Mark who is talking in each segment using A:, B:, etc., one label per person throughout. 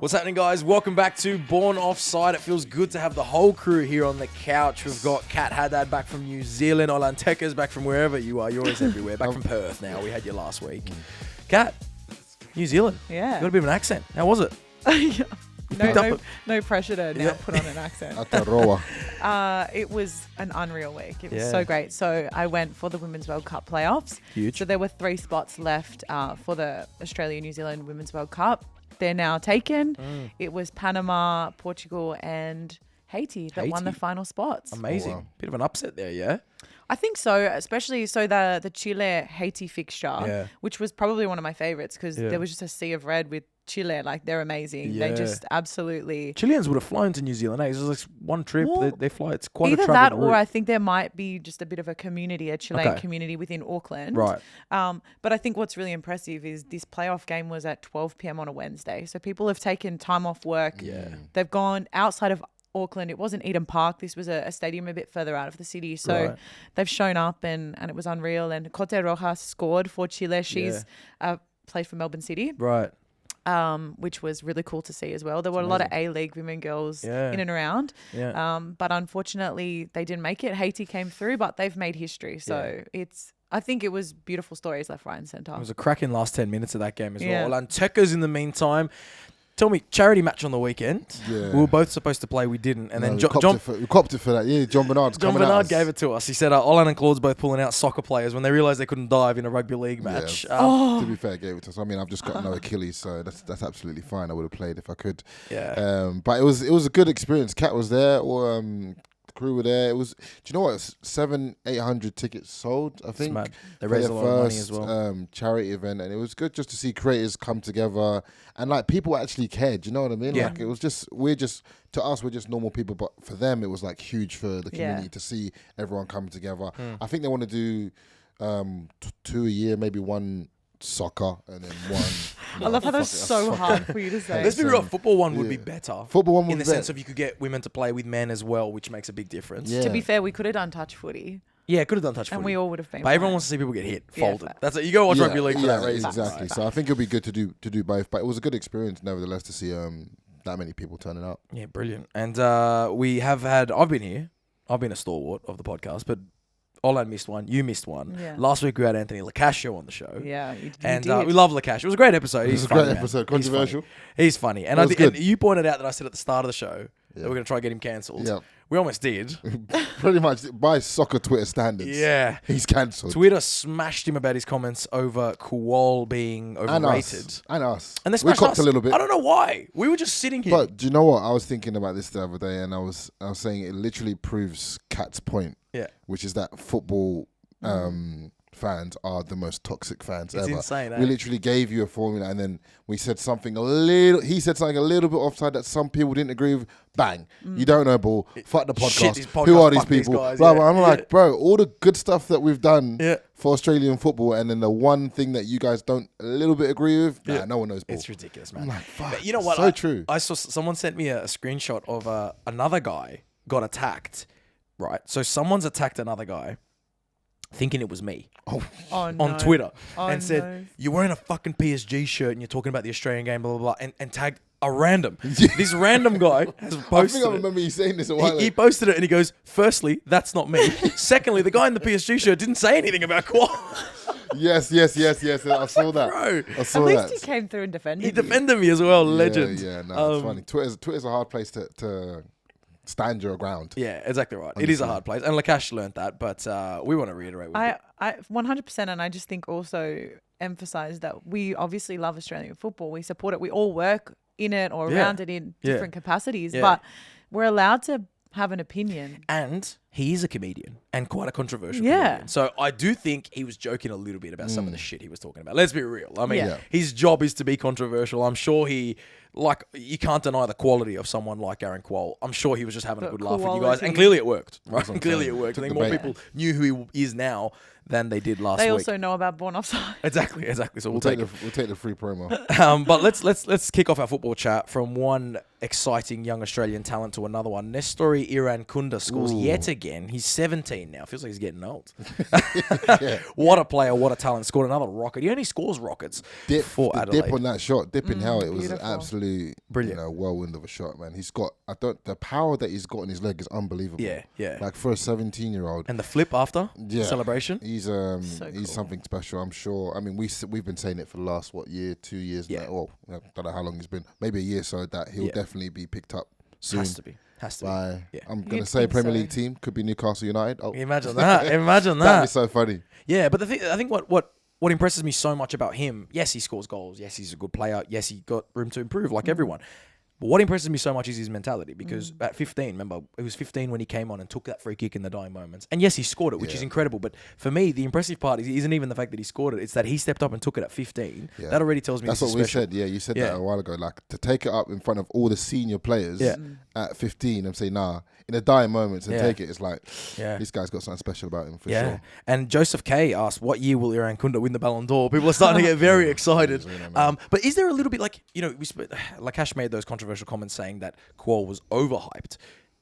A: What's happening, guys? Welcome back to Born Offside. It feels good to have the whole crew here on the couch. We've got Kat Haddad back from New Zealand, OLANTEKKERS back from wherever you are. You're always everywhere. Back from Perth now. We had you last week. Kat, New Zealand.
B: Yeah.
A: You got a bit of an accent. How was it?
B: No pressure to now put on an accent. It was an unreal week. It was so great. So I went for the Women's World Cup playoffs.
A: Huge.
B: So there were 3 spots left for the Australia-New Zealand Women's World Cup. They're now taken. It was Panama, Portugal, and Haiti that won the final spots.
A: Amazing.
C: Oh, wow.
A: Bit of an upset there, yeah?
B: I think so, especially the Chile-Haiti fixture, which was probably one of my favorites because there was just a sea of red with Chile. Like, they're amazing.
A: Yeah.
B: They just absolutely...
A: Chileans would have flown to New Zealand. It was like one trip.
B: Well,
A: they fly. It's quite a
B: either
A: travel
B: that or
A: route.
B: I think there might be just a bit of a community, a Chilean community within Auckland.
A: Right.
B: But I think what's really impressive is this playoff game was at 12 p.m. on a Wednesday. So people have taken time off work.
A: Yeah.
B: They've gone outside of Auckland. It wasn't Eden Park. This was a stadium a bit further out of the city. So they've shown up and it was unreal. And Cote Rojas scored for Chile. She's played for Melbourne City.
A: Right.
B: Which was really cool to see as well. There were a lot of A-League women girls in and around.
A: Yeah.
B: But unfortunately, they didn't make it. Haiti came through, but they've made history. So I think it was beautiful stories left, right and centre.
A: It was a cracking last 10 minutes of that game as
B: Yeah.
A: well. OLANTEKKERS in the meantime. Tell me, charity match on the weekend.
C: Yeah.
A: We were both supposed to play. We didn't. And then
C: we
A: John
C: copped it for that. Yeah, John
A: Bernard gave it to us. He said Olan and Claudes both pulling out soccer players when they realised they couldn't dive in a rugby league match.
C: To be fair, gave it to us. I mean, I've just got no Achilles, so that's absolutely fine. I would have played if I could.
A: Yeah.
C: But it was a good experience. Kat was there, or the crew were there. It was. Do you know what? 700-800 tickets sold. I think.
A: Mad. They
C: for
A: raised
C: their
A: a lot of money as well.
C: Charity event, and it was good just to see creators come together and like people actually cared. You know what I mean?
A: Yeah.
C: Like it was just we're just normal people, but for them it was like huge for the community to see everyone come together. I think they want to do 2 a year, maybe one soccer and then one.
B: I love how that's so hard for you to say.
A: Let's be real. Football one would be better.
C: Football one would
A: in
C: be
A: the sense
C: better.
A: of you could get women to play with men as well, which makes a big difference.
C: Yeah.
B: To be fair, we could have done touch footy.
A: Yeah, could have done touch
B: And
A: footy.
B: we all would have been.
A: But everyone
B: fine.
A: wants to see people get hit,
B: Yeah,
A: folded.
B: fair.
A: That's it. You go watch rugby league for that reason.
C: Exactly.
A: Right.
C: So I think it'll be good to do both. But it was a good experience, nevertheless, to see that many people turning up.
A: Yeah, brilliant. And we have had. I've been here. I've been a stalwart of the podcast, but Olan missed one. You missed one.
B: Yeah.
A: Last week we had Anthony Lacascio on the show.
B: Yeah, you
A: And
B: did.
A: we love Lacascio. It was a great episode.
C: It was
A: He's
C: a
A: funny,
C: great
A: man.
C: episode.
A: He's funny.
C: Controversial.
A: He's funny. And
C: It
A: I
C: was
A: think
C: good.
A: you pointed out that I said at the start of the show that we're going to try to get him cancelled.
C: Yeah.
A: We almost did.
C: Pretty much by soccer Twitter standards.
A: Yeah.
C: He's cancelled.
A: Twitter smashed him about his comments over Kual being overrated.
C: And us.
A: And they
C: we
A: smashed
C: copped
A: us
C: a little bit.
A: I don't know why. We were just sitting here.
C: But do you know what? I was thinking about this the other day, and I was saying it literally proves Kat's point.
A: Yeah.
C: Which is that football fans are the most toxic fans
A: It's
C: ever.
A: insane, eh?
C: We literally gave you a formula, and then we said something he said something a little bit offside that some people didn't agree with. Bang. You don't know ball. Fuck the
A: Shit,
C: podcast.
A: these podcasts,
C: Who are these
A: fuck these
C: people?
A: guys,
C: Blah,
A: yeah.
C: blah. I'm like, bro, all the good stuff that we've done
A: Yeah.
C: for Australian football, and then the one thing that you guys don't a little bit agree with, no one knows ball.
A: It's ridiculous, man.
C: I'm like, fuck.
A: But you know what?
C: So true.
A: I saw someone sent me a screenshot of another guy got attacked. Right. So someone's attacked another guy, thinking it was me
B: no.
A: on Twitter,
B: Oh,
A: and said,
B: no.
A: "You're wearing a fucking PSG shirt and you're talking about the Australian game, blah blah blah," and tagged a random. This random guy has
C: I
A: posted.
C: think I
A: it.
C: remember you saying this a while ago.
A: He posted it and he goes, "Firstly, that's not me. Secondly, the guy in the PSG shirt didn't say anything about Kual."
C: Yes. I saw that.
A: Bro,
C: I
B: At
C: saw
B: least
C: that.
B: he came through and defended
A: he
B: you.
A: defended me as well. Legend.
C: Yeah, no, it's funny. Twitter's a hard place to stand your ground.
A: Yeah, exactly right. It is a hard place. And Lakash learned that, but we want to reiterate.
B: I 100%, and I just think also emphasize that we obviously love Australian football. We support it. We all work in it or around it in different capacities, but we're allowed to have an opinion.
A: And he is a comedian and quite a controversial
B: Yeah.
A: comedian. So I do think he was joking a little bit about some of the shit he was talking about. Let's be real. I mean,
B: Yeah.
A: his job is to be controversial. I'm sure you can't deny the quality of someone like Aaron Kual. I'm sure he was just having a good laugh with you guys. And clearly it worked, right?
C: what I'm
A: Clearly
C: saying.
A: it worked. I
C: Took
A: think
C: the
A: more
C: bait.
A: people knew who he is now than they did last week.
B: They also know about Born Offside.
A: Exactly. So we'll take
C: the free promo.
A: But let's kick off our football chat from one exciting young Australian talent to another one. Nestori Irankunda scores yet again. He's 17 now. Feels like he's getting old. What a player, what a talent. Scored another rocket. He only scores rockets for Adelaide.
C: Dip on that shot, dip in hell. It was
B: beautiful.
C: an absolute brilliant, whirlwind of a shot, man. He's got the power that he's got in his leg is unbelievable.
A: Yeah.
C: Like for a 17-year-old.
A: And the flip after celebration.
C: He's
B: cool.
C: something special, I'm sure. I mean, we've been saying it for the last 2 years now. Well, I don't know how long it's been. Maybe a year, so that he'll definitely be picked up soon.
A: Has to be.
C: I'm gonna say Premier League team could be Newcastle United. Oh,
A: imagine that.
C: That'd be so funny.
A: Yeah, but I think what impresses me so much about him, yes, he scores goals. Yes, he's a good player. Yes, he got room to improve like everyone. But what impresses me so much is his mentality, because at 15, remember, it was 15 when he came on and took that free kick in the dying moments. And yes, he scored it, which is incredible. But for me, the impressive part isn't even the fact that he scored it. It's that he stepped up and took it at 15. Yeah. That already tells me
C: that's what we said. Yeah, you said that a while ago. Like, to take it up in front of all the senior players at 15 and say, nah, in the dying moments and take it, it's like, this guy's got something special about him for sure.
A: And Joseph K asked, what year will Irankunda win the Ballon d'Or? People are starting to get very excited. But is there a little bit like, like Ash made those controversial comments saying that Qual was overhyped.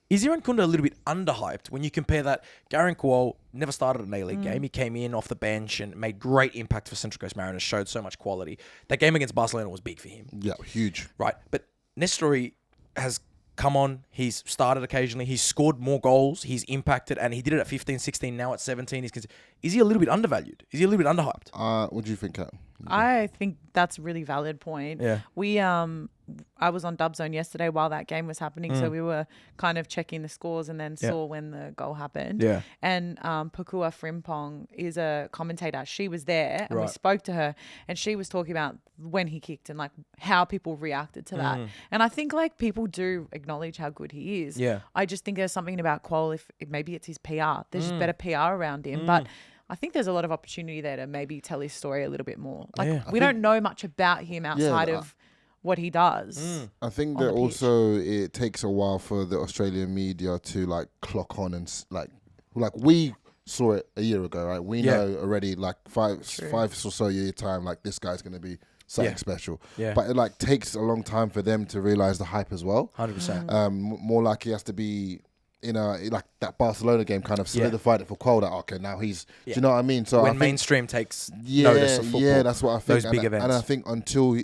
A: Is Irankunda a little bit underhyped when you compare that Garen Qual never started an A-League game. He came in off the bench and made great impact for Central Coast Mariners, showed so much quality. That game against Barcelona was big for him.
C: Yeah, huge.
A: Right. But Nestori has come on. He's started occasionally. He's scored more goals. He's impacted, and he did it at 15, 16, now at 17. Is he a little bit undervalued? Is he a little bit underhyped?
C: What do you think, Kat?
B: I think that's a really valid point.
A: Yeah.
B: I was on Dub Zone yesterday while that game was happening, so we were kind of checking the scores and then saw when the goal happened.
A: Yeah.
B: And Pakua Frimpong is a commentator. She was there and we spoke to her, and she was talking about when he kicked and like how people reacted to that. And I think like people do acknowledge how good he is.
A: Yeah.
B: I just think there's something about Qual, if maybe it's his PR. There's just better PR around him, but I think there's a lot of opportunity there to maybe tell his story a little bit more. Like we don't know much about him outside of what he does.
C: I think that also it takes a while for the Australian media to like clock on and like we saw it a year ago, right? We know already like five or so year time, like this guy's going to be something special. Yeah. But it like takes a long time for them to realize the hype as well.
A: 100%.
C: More like he has to be like that Barcelona game kind of solidified it for Qual. That okay, now he's. Do you know what I mean? So
A: when
C: I think,
A: mainstream takes notice of football,
C: that's what I think.
A: Those big events,
C: and I think until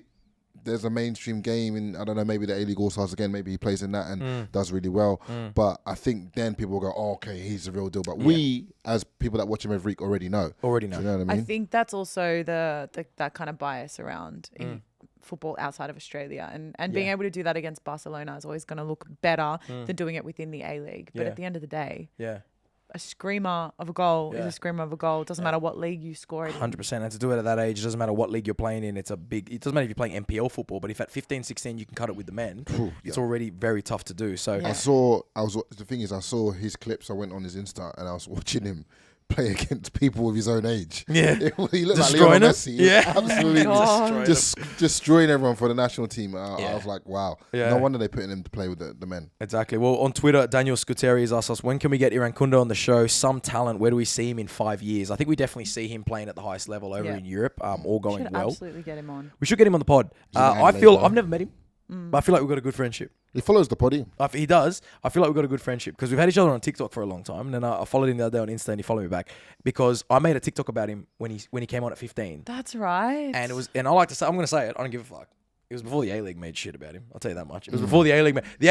C: there's a mainstream game in, I don't know, maybe the A-League All-Stars again, maybe he plays in that and does really well. But I think then people will go, oh, okay, he's the real deal. But we, as people that watch him every week, already know. Do you know what I mean?
B: I think that's also that kind of bias around in football outside of Australia, and being able to do that against Barcelona is always going to look better than doing it within the A-League. But at the end of the day, a screamer of a goal is a screamer of a goal. It doesn't matter what league you score it in.
A: 100%. And to do it at that age, it doesn't matter what league you're playing in. It doesn't matter if you're playing NPL football, but if at 15, 16 you can cut it with the men, it's already very tough to do. So
C: the thing is, I saw his clips. I went on his Insta and I was watching him play against people of his own age.
A: Yeah.
C: He looked
A: destroying
C: like Lionel Messi.
A: Yeah.
C: Absolutely destroying everyone for the national team. I was like, wow. Yeah. No wonder they're putting him to play with the men.
A: Exactly. Well, on Twitter, Daniel Scuteri has asked us, when can we get Irankunda on the show? Some talent. Where do we see him in 5 years? I think we definitely see him playing at the highest level over in Europe, all going well.
B: Absolutely get him on.
A: We should get him on the pod. I've never met him. But I feel like we've got a good friendship.
C: He follows the podium.
A: He does. I feel like we've got a good friendship because we've had each other on TikTok for a long time. And then I followed him the other day on Insta and he followed me back because I made a TikTok about him when he came on at 15.
B: That's right.
A: And I like to say, I'm going to say it. I don't give a fuck. It was before the A-League made shit about him. I'll tell you that much. It was before the A-League made... The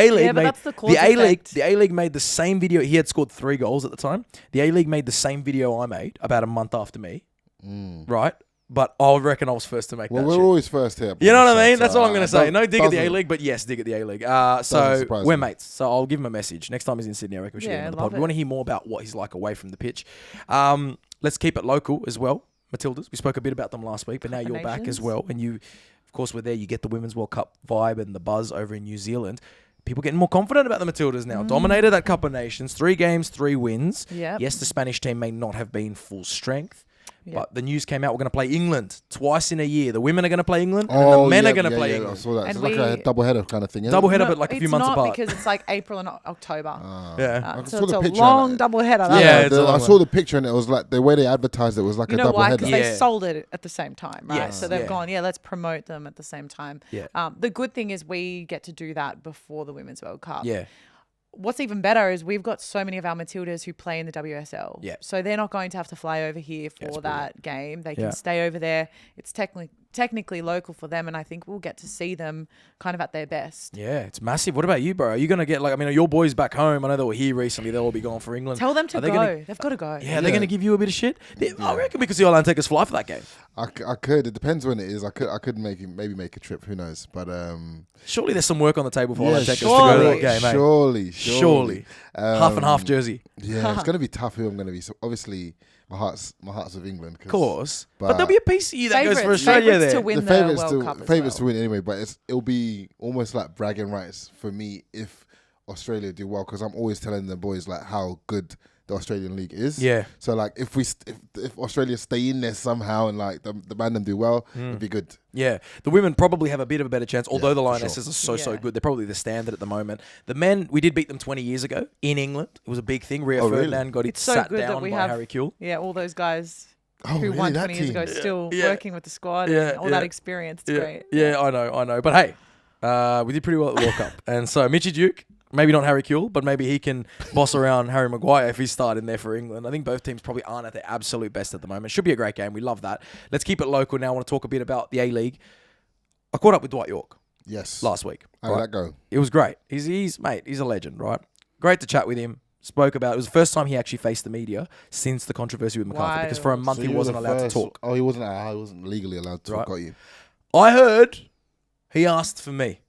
A: A-League made the same video. He had scored 3 goals at the time. The A-League made the same video I made about a month after me. Right? But I reckon I was first to make that shit.
C: Well, we're always first here.
A: You know what I mean? That's all I'm going to say. No dig at the A-League, but yes, dig at the A-League. So we're mates. So I'll give him a message. Next time he's in Sydney, I reckon we should get him on the pod. We want to hear more about what he's like away from the pitch. Let's keep it local as well. Matildas, we spoke a bit about them last week, but now you're back as well. And you, of course, were there. You get the Women's World Cup vibe and the buzz over in New Zealand. People getting more confident about the Matildas now. Dominated that Cup of Nations. 3 games, 3 wins.
B: Yep.
A: Yes, the Spanish team may not have been full strength.
B: Yep.
A: But the news came out, we're going to play England twice in a year. The women are going to play England, and the men are going to play England.
C: I saw that.
B: And
C: it's like a double header kind of thing, isn't
A: Double
C: it?
A: header, but like a few months apart.
B: It's not because it's like April and October.
A: Yeah.
B: So it's a long double header.
A: Yeah,
C: I saw the picture and it was like the way they advertised it was like a double header.
B: Because they sold it at the same time, right?
A: Yes.
B: So they've gone, let's promote them at the same time.
A: Yeah.
B: The good thing is we get to do that before the Women's World Cup.
A: Yeah.
B: What's even better is we've got so many of our Matildas who play in the WSL.
A: Yeah.
B: So they're not going to have to fly over here for that game. They can stay over there. It's technically local for them, and I think we'll get to see them kind of at their best.
A: Yeah, it's massive. What about you, bro? Are you going to get, like, I mean, are your boys back home? I know they were here recently. They'll all be going for England.
B: Tell them to go. They've got to go.
A: Yeah, they're going to give you a bit of shit. I reckon we could see OLANTEKKERS fly for that game.
C: I could. It depends when it is. I could maybe make a trip. Who knows? But
A: surely there's some work on the table for OLANTEKKERS to
B: surely.
A: go to that game, eh?
C: Surely.
A: Half and half jersey.
C: Yeah, it's going to be tough who I'm going to be. So obviously, my heart's with England.
A: Of course. But there'll be a piece of you that goes for Australia
B: favourites
A: there.
B: to win
C: the
B: the World Cup as
C: favourites
B: well.
C: to win anyway, but it'll be almost like bragging rights for me if Australia do well, because I'm always telling the boys like how good the Australian league is.
A: Yeah.
C: So like if Australia stay in there somehow and like the man them do well, it'd be good.
A: Yeah. The women probably have a bit of a better chance, although the Lionesses
C: sure.
A: are so good. They're probably the standard at the moment. The men, we did beat them 20 years ago in England. It was a big thing. Rio Ferdinand got it
B: so
A: sat
B: good that
A: down
B: we
A: by
B: have
A: Harry Kewell.
B: Yeah, all those guys
C: Oh,
B: who
C: really?
B: won
C: That
B: 20 years ago
C: team?
B: still
A: Yeah.
B: working with the squad
A: Yeah,
B: and all that experience. It's great.
A: Yeah, I know. But hey, we did pretty well at the World Cup. And so Mitchy Duke, maybe not Harry Kewell, but maybe he can boss around Harry Maguire if he's starting there for England. I think both teams probably aren't at their absolute best at the moment. Should be a great game. We love that. Let's keep it local now. I want to talk a bit about the A-League. I caught up with Dwight York last week.
C: How did that go?
A: It was great. He's a legend, right? Great to chat with him. Spoke about it. Was the first time he actually faced the media since the controversy with McCarthy, because for a month he wasn't allowed to talk.
C: Oh, he wasn't legally allowed to talk, got you?
A: I heard he asked for me.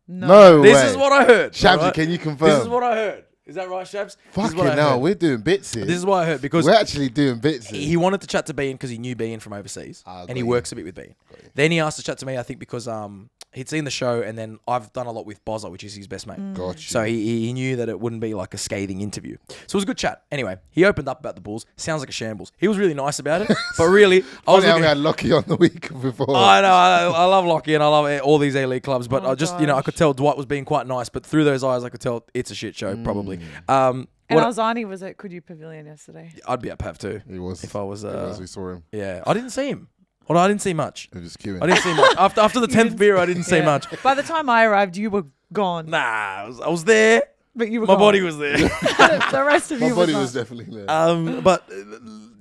C: No way.
A: This is what I heard.
C: Shabsy,
A: right?
C: can you confirm?
A: This is what I heard. Is that right, Shabs?
C: Fucking hell, we're doing bits here.
A: This is what I heard, because
C: we're actually doing bits here.
A: He wanted to chat to Bean because he knew Bean from overseas, and he works a bit with Bean. Then he asked to chat to me, I think, because he'd seen the show, and then I've done a lot with Bozza, which is his best mate.
C: Gotcha.
A: So he knew that it wouldn't be like a scathing interview. So it was a good chat. Anyway, he opened up about the Bulls. Sounds like a shambles. He was really nice about it, but really, I was
C: we had Lockie on the week before.
A: I know. I love Lockie and I love all these A-League clubs, but I just, I could tell Dwight was being quite nice, but through those eyes, I could tell it's a shit show, probably.
B: And Alzani was at Coogee Pavilion yesterday.
A: I'd be at PAV too.
C: He was.
A: If I was.
C: As we saw him.
A: Yeah. I didn't see him. Well, I didn't see much.
C: He was just queuing.
A: I didn't see much. After the 10th beer, I didn't see much.
B: By the time I arrived, you were gone.
A: Nah, I was there.
B: But you were
A: My
B: gone.
A: body was there.
B: The rest of
C: My
B: you
C: body
B: was
C: was definitely there.
A: But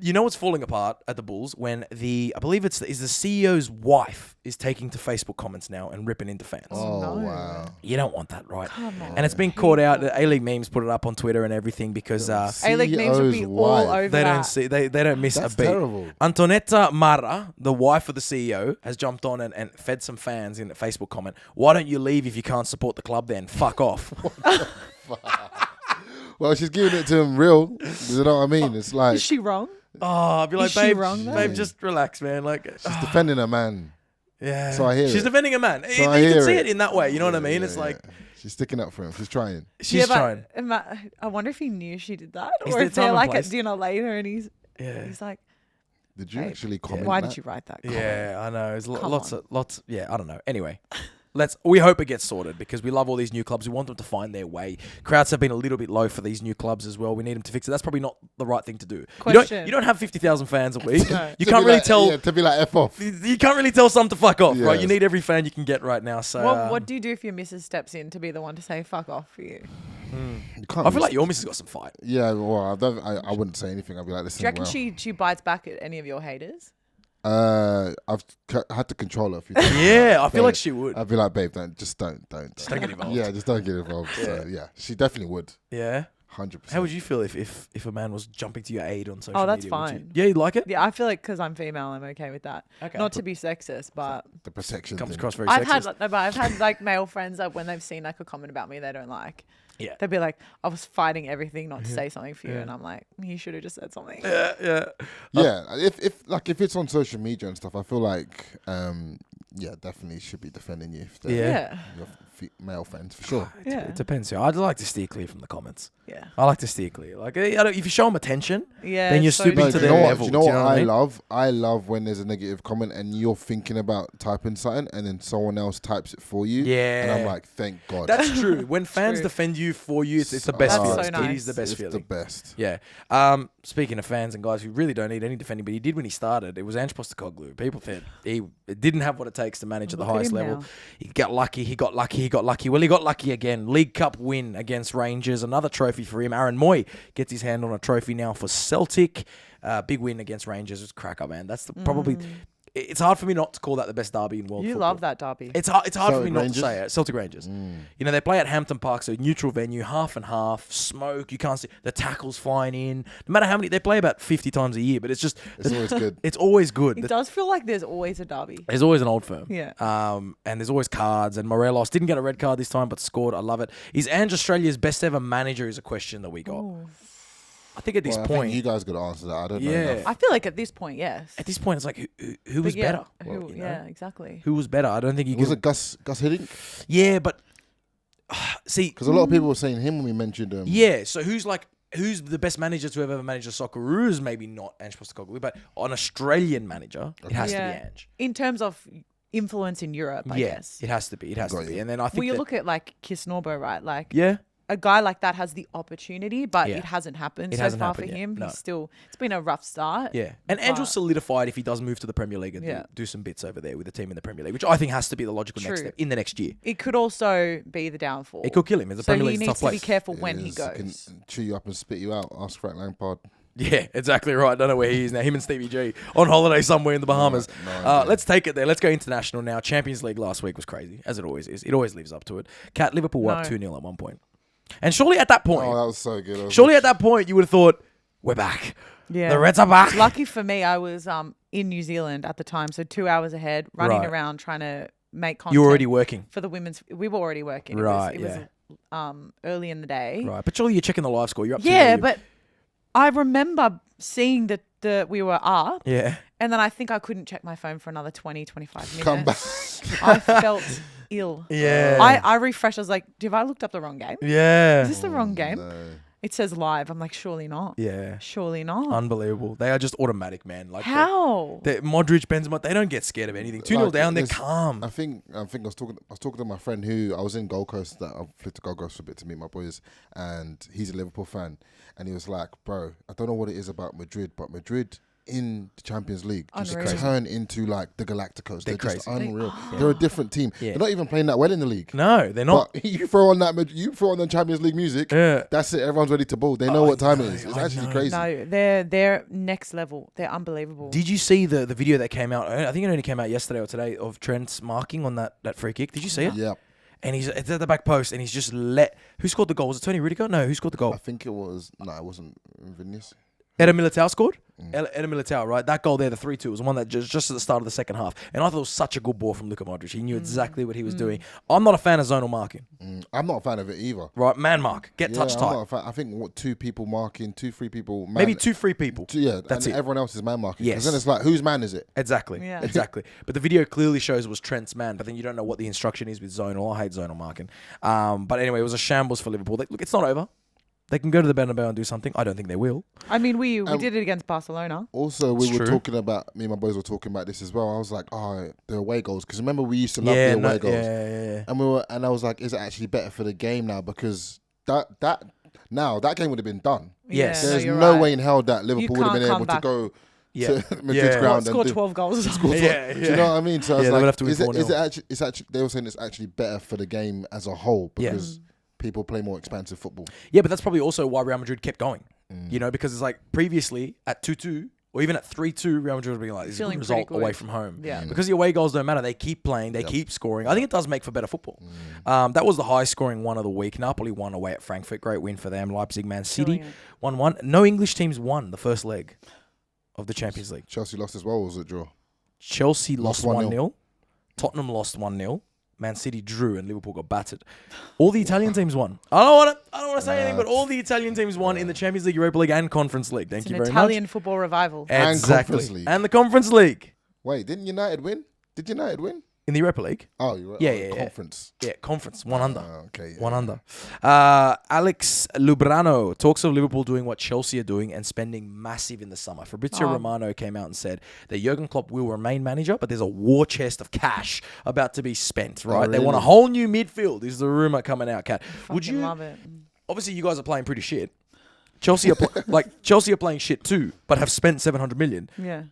A: you know what's falling apart at the Bulls when I believe the CEO's wife is taking to Facebook comments now and ripping into fans.
C: Oh,
B: no.
C: wow.
A: You don't want that, right?
B: Come on.
A: And it's been caught out. The A-League memes put it up on Twitter and everything because
B: A-League memes would be
C: CEO's
B: all
C: wife.
B: over
A: they
B: that.
A: they don't miss
C: That's
A: a beat.
C: terrible.
A: Antonetta Mara, the wife of the CEO, has jumped on and fed some fans in a Facebook comment. Why don't you leave if you can't support the club then? Fuck off.
C: Well, she's giving it to him real. You know what I mean? It's like
B: Is she wrong?
A: Oh, I'd be like,
B: Is she
A: babe,
B: wrong, though?
A: babe, just relax, man. Like,
C: she's defending her man.
A: yeah.
C: So I hear
A: She's
C: it.
A: defending a man.
C: So
A: You
C: I
A: can
C: hear
A: see
C: it.
A: it in that way. You know what I mean? It's like
C: she's sticking up for him. She's trying.
A: she's trying.
B: I wonder if he knew she did that,
A: Is
B: or
A: there
B: if they're
A: time and
B: like
A: place?
B: at dinner later and he's
A: Yeah.
B: like,
C: Did you
B: Babe,
C: actually comment?
B: why
C: that?
B: did you write that?
A: Yeah, I know. There's
B: Come
A: lots
B: on.
A: of lots. Yeah, I don't know. Anyway, we hope it gets sorted because we love all these new clubs. We want them to find their way. Crowds have been a little bit low for these new clubs as well. We need them to fix it. That's probably not the right thing to do.
B: Question.
A: You don't have 50,000 fans a week.
B: No.
A: You
C: To
A: can't
C: be
A: really
C: like-
A: tell.
C: Yeah, to be like F off.
A: You can't really tell some to fuck off, right? You
C: Yes.
A: need every fan you can get right now. So
B: What do you do if your missus steps in to be the one to say fuck off for you?
C: You can't
A: I feel
C: miss-
A: like your missus got some fight.
C: Yeah, well, I wouldn't say anything. I'd be like, listen.
B: Do you reckon
C: well,
B: she bites back at any of your haters?
C: I've had to control her a few times.
A: Yeah, I feel
C: Babe,
A: like she would.
C: I'd be like, babe, don't
A: don't get involved.
C: Yeah, just don't get involved. So, yeah, she definitely would.
A: Yeah.
C: 100%.
A: How would you feel if a man was jumping to your aid on social
B: Oh, that's
A: media? Would you-
B: fine.
A: Yeah, you'd like it?
B: Yeah, I feel like because I'm female, I'm okay with that.
A: Okay.
B: Not to be sexist, but
C: The protection
A: Comes
C: thing.
A: across very
B: I've
A: sexist.
B: had like male friends that when they've seen like a comment about me they don't like,
A: Yeah.
B: they'll be like, I was fighting everything not to say something for you, and I'm like, you should have just said something.
A: Yeah.
C: Yeah, if it's on social media and stuff, I feel like yeah, definitely should be defending you if
B: Yeah.
C: your male friends for sure.
A: It depends. I'd like to steer clear from the comments.
B: Yeah.
A: I like to steer clear. Like, if you show them attention,
B: Yeah.
A: then you're
B: so
A: stooping
C: No,
A: to
C: do you
A: their
C: know what?
A: level.
C: Do you know what
A: what I mean?
C: love? I love when there's a negative comment and you're thinking about typing something and then someone else types it for you.
A: Yeah.
C: And I'm like, thank God.
A: That's true. When fans
B: True.
A: defend you for you, it's the best
B: That's
A: feeling.
B: so nice.
A: It is the best
C: It's
A: feeling.
C: the best.
A: Yeah. Speaking of fans and guys who really don't need any defending, but he did when he started. It was Ange Postecoglou. People said he didn't have what it takes to manage at the
B: Look at
A: highest
B: him
A: level.
B: now.
A: He got lucky. He got lucky. He got lucky. Well, he got lucky again. League Cup win against Rangers. Another trophy for him. Aaron Moy gets his hand on a trophy now for Celtic. Big win against Rangers. It's cracker, man. That's probably. It's hard for me not to call that the best derby in world
B: You
A: football.
B: love that derby.
A: It's hard for
C: Celtic
A: me not
C: Rangers?
A: to say it. Celtic Rangers. You know, they play at Hampton Park, so neutral venue, half and half, smoke. You can't see the tackles flying in. No matter how many, they play about 50 times a year, but it's just.
C: It's always good.
A: It's always good.
B: It does feel like there's always a derby.
A: There's always an old firm.
B: Yeah.
A: And there's always cards. And Morelos didn't get a red card this time, but scored. I love it. Is Ange Australia's best ever manager? Is a question that we got.
B: Ooh.
A: I think at this
C: Well, I
A: point.
C: think you guys got to answer that. I don't know
A: Yeah.
C: enough.
B: I feel like at this point, yes.
A: At this point, it's like who was
B: But yeah,
A: better?
B: Who,
A: You know?
B: yeah, exactly.
A: Who was better? I don't think you
C: Was
A: could.
C: it Gus Hiddink?
A: Yeah, but see,
C: Because a lot of people were saying him when we mentioned him.
A: yeah. So who's the best manager to have ever managed a Socceroos? Maybe not Ange Postecoglou, but an Australian manager, it has to be Ange.
B: In terms of influence in Europe, I guess.
A: It has to be. It has
C: Got
A: to be.
C: you.
A: And then I think
B: Well, you
A: that-
B: look at like Kisnorbo, right? Like
A: yeah.
B: a guy like that has the opportunity, but
A: Yeah.
B: it hasn't happened
A: It
B: so
A: hasn't
B: far
A: happened
B: for
A: yet.
B: him.
A: No.
B: He's still, it's been a rough start.
A: Yeah, and Ange will
B: But-
A: solidify it if he does move to the Premier League and
B: Yeah.
A: do some bits over there with the team in the Premier League, which I think has to be the logical next
B: True.
A: step in the next year.
B: It could also be the downfall.
A: It could kill him. The
B: so
A: Premier
B: he
A: League's a
B: needs
A: tough
B: to be
A: place.
B: careful when he
C: Is- Can
B: goes.
C: chew you up and spit you out. Ask Frank Lampard.
A: Yeah, exactly right. I don't know where he is now. Him and Stevie G on holiday somewhere in the Bahamas.
C: No idea.
A: Let's take it there. Let's go international now. Champions League last week was crazy, as it always is. It always lives up to it. Cat Liverpool were up
B: No.
A: 2-0 at one point. And surely at that point,
C: Oh, that was so good. I was
A: surely
C: like,
A: at that point, you would have thought, we're back.
B: Yeah.
A: The Reds are back.
B: Lucky for me, I was in New Zealand at the time, so 2 hours ahead, running
A: Right.
B: around trying to make content.
A: You were already working.
B: for the women's. We were already working.
A: Right,
B: It was early in the day.
A: Right. But surely you're checking the live score. You're up 2-0.
B: Yeah, but I remember seeing that we were up,
A: Yeah.
B: and then I think I couldn't check my phone for another 20, 25 minutes.
C: Come back.
B: I felt ill.
A: Yeah.
B: I refreshed. I was like, have I looked up the wrong game?
A: Yeah.
B: Is this the wrong game?
C: No.
B: It says live. I'm like, surely not.
A: Yeah.
B: Surely not.
A: Unbelievable. They are just automatic, man. Like
B: How?
A: the Modric, Benzema, they don't get scared of anything. 2-0
C: Like,
A: down, they're
C: there's-
A: calm.
C: I think I was talking to my friend who I was in Gold Coast. That I flew to Gold Coast for a bit to meet my boys, and he's a Liverpool fan. And he was like, "Bro, I don't know what it is about Madrid, but Madrid in the Champions League just
B: Unreal.
C: turn into like the Galacticos.
A: They're
C: They're just
A: crazy.
C: unreal. They're a different team.
A: Yeah.
C: They're not even playing that well in the league.
A: No, they're not.
C: But you throw on the Champions League music.
A: Yeah.
C: That's it. Everyone's ready to ball. They know what time it is. It's
A: I
C: actually
A: know.
C: crazy.
B: No, they're next level. They're unbelievable.
A: Did you see the video that came out? I think it only came out yesterday or today of Trent's marking on that free kick. Did you see it?
C: Yeah,
A: And it's at the back post, and he's just who scored the goal? Was it Tony Rudiger? No, who scored the goal?
C: I think it was. No, it wasn't Vinicius.
A: Eder Militao scored? Eder Militao, right? That goal there, the 3-2, was the one that just at the start of the second half. And I thought it was such a good ball from Luka Modric. He knew exactly what he was doing. I'm not a fan of zonal marking,
C: I'm not a fan of it either.
A: right? Man mark. Get touch
C: I'm
A: tight.
C: not a fan. I think 2 people marking, 2-3 people. Man,
A: Maybe 2-3 people.
C: Yeah,
A: That's
C: and
A: it.
C: everyone else is man marking.
A: Yes.
C: Because then it's like, whose man is it?
A: Exactly.
B: Yeah.
A: Exactly. But the video clearly shows it was Trent's man, but then you don't know what the instruction is with zonal. I hate zonal marking. But anyway, it was a shambles for Liverpool. Look, it's not over. They can go to the Bernabeu and do something. I don't think they will.
B: I mean, we did it against Barcelona.
C: Also, we
A: It's
C: were
A: true.
C: talking about, me and my boys were talking about this as well. I was like, oh, the away goals. Because remember, we used to love the away goals.
A: Yeah.
C: And I was like, is it actually better for the game now? Because that game would have been done.
A: Yes.
B: Yeah,
C: There's
B: you're
C: no
B: right.
C: way in hell that Liverpool would have
B: can't
C: been
B: come
C: able to
B: back.
C: go
A: Yeah.
C: to Madrid's
A: Yeah.
C: ground
B: Score
C: and
B: 12 goals.
A: Yeah,
C: Do you know what I mean? So I was
A: Yeah, they would
C: like,
A: have to win
C: is it
A: 4-0.
C: actually? It's actually. They were saying it's actually better for the game as a whole
A: Yeah.
C: because people play more expansive football.
A: Yeah, but that's probably also why Real Madrid kept going. You know, because it's like previously at 2-2 or even at 3-2, Real Madrid would be like, this is a good
B: Feeling
A: result
B: pretty good.
A: away from home.
B: Yeah.
A: Because the away goals don't matter. They keep playing. They keep scoring. I think it does make for better football. That was the highest scoring one of the week. Napoli won away at Frankfurt. Great win for them. Leipzig, Man City,
B: Brilliant.
A: 1-1. No English teams won the first leg of the Champions League.
C: Chelsea lost as well, or was it draw?
A: Chelsea lost
C: Lost
A: 1-0. Tottenham lost 1-0. Man City drew and Liverpool got battered. All the Italian teams won. I don't want to say anything, but all the Italian teams won in the Champions League, Europa League, and Conference League. Thank
B: It's
A: you
B: an
A: very
B: Italian
A: much.
B: football revival.
C: And
A: Exactly.
C: Conference League.
A: And the Conference League.
C: Wait, didn't United win? Did United win?
A: In the Europa League.
C: Oh, you're right.
A: Yeah.
C: Conference.
A: Yeah, conference. One under.
C: Okay. Yeah.
A: One under. Alex Lubrano talks of Liverpool doing what Chelsea are doing and spending massive in the summer. Fabrizio Romano came out and said that Jurgen Klopp will remain manager, but there's a war chest of cash about to be spent, right?
C: Really?
A: They want a whole new midfield, is the rumour coming out, Kat. Would
B: Fucking
A: you...
B: love it.
A: Obviously, you guys are playing pretty shit. Chelsea are Chelsea are playing shit too, but have spent 700 million.
B: Yeah.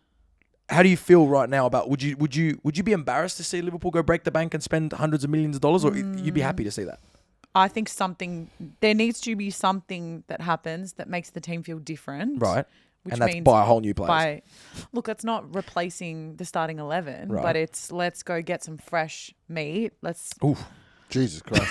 A: How do you feel right now about would you be embarrassed to see Liverpool go break the bank and spend hundreds of millions of dollars, or you'd be happy to see that?
B: I think there needs to be something that happens that makes the team feel different.
A: Right.
B: Which
A: and that's
B: means
A: buy a whole new players.
B: Look, it's not replacing the starting 11,
A: Right.
B: but it's let's go get some fresh meat.
A: Oof.
C: Jesus Christ.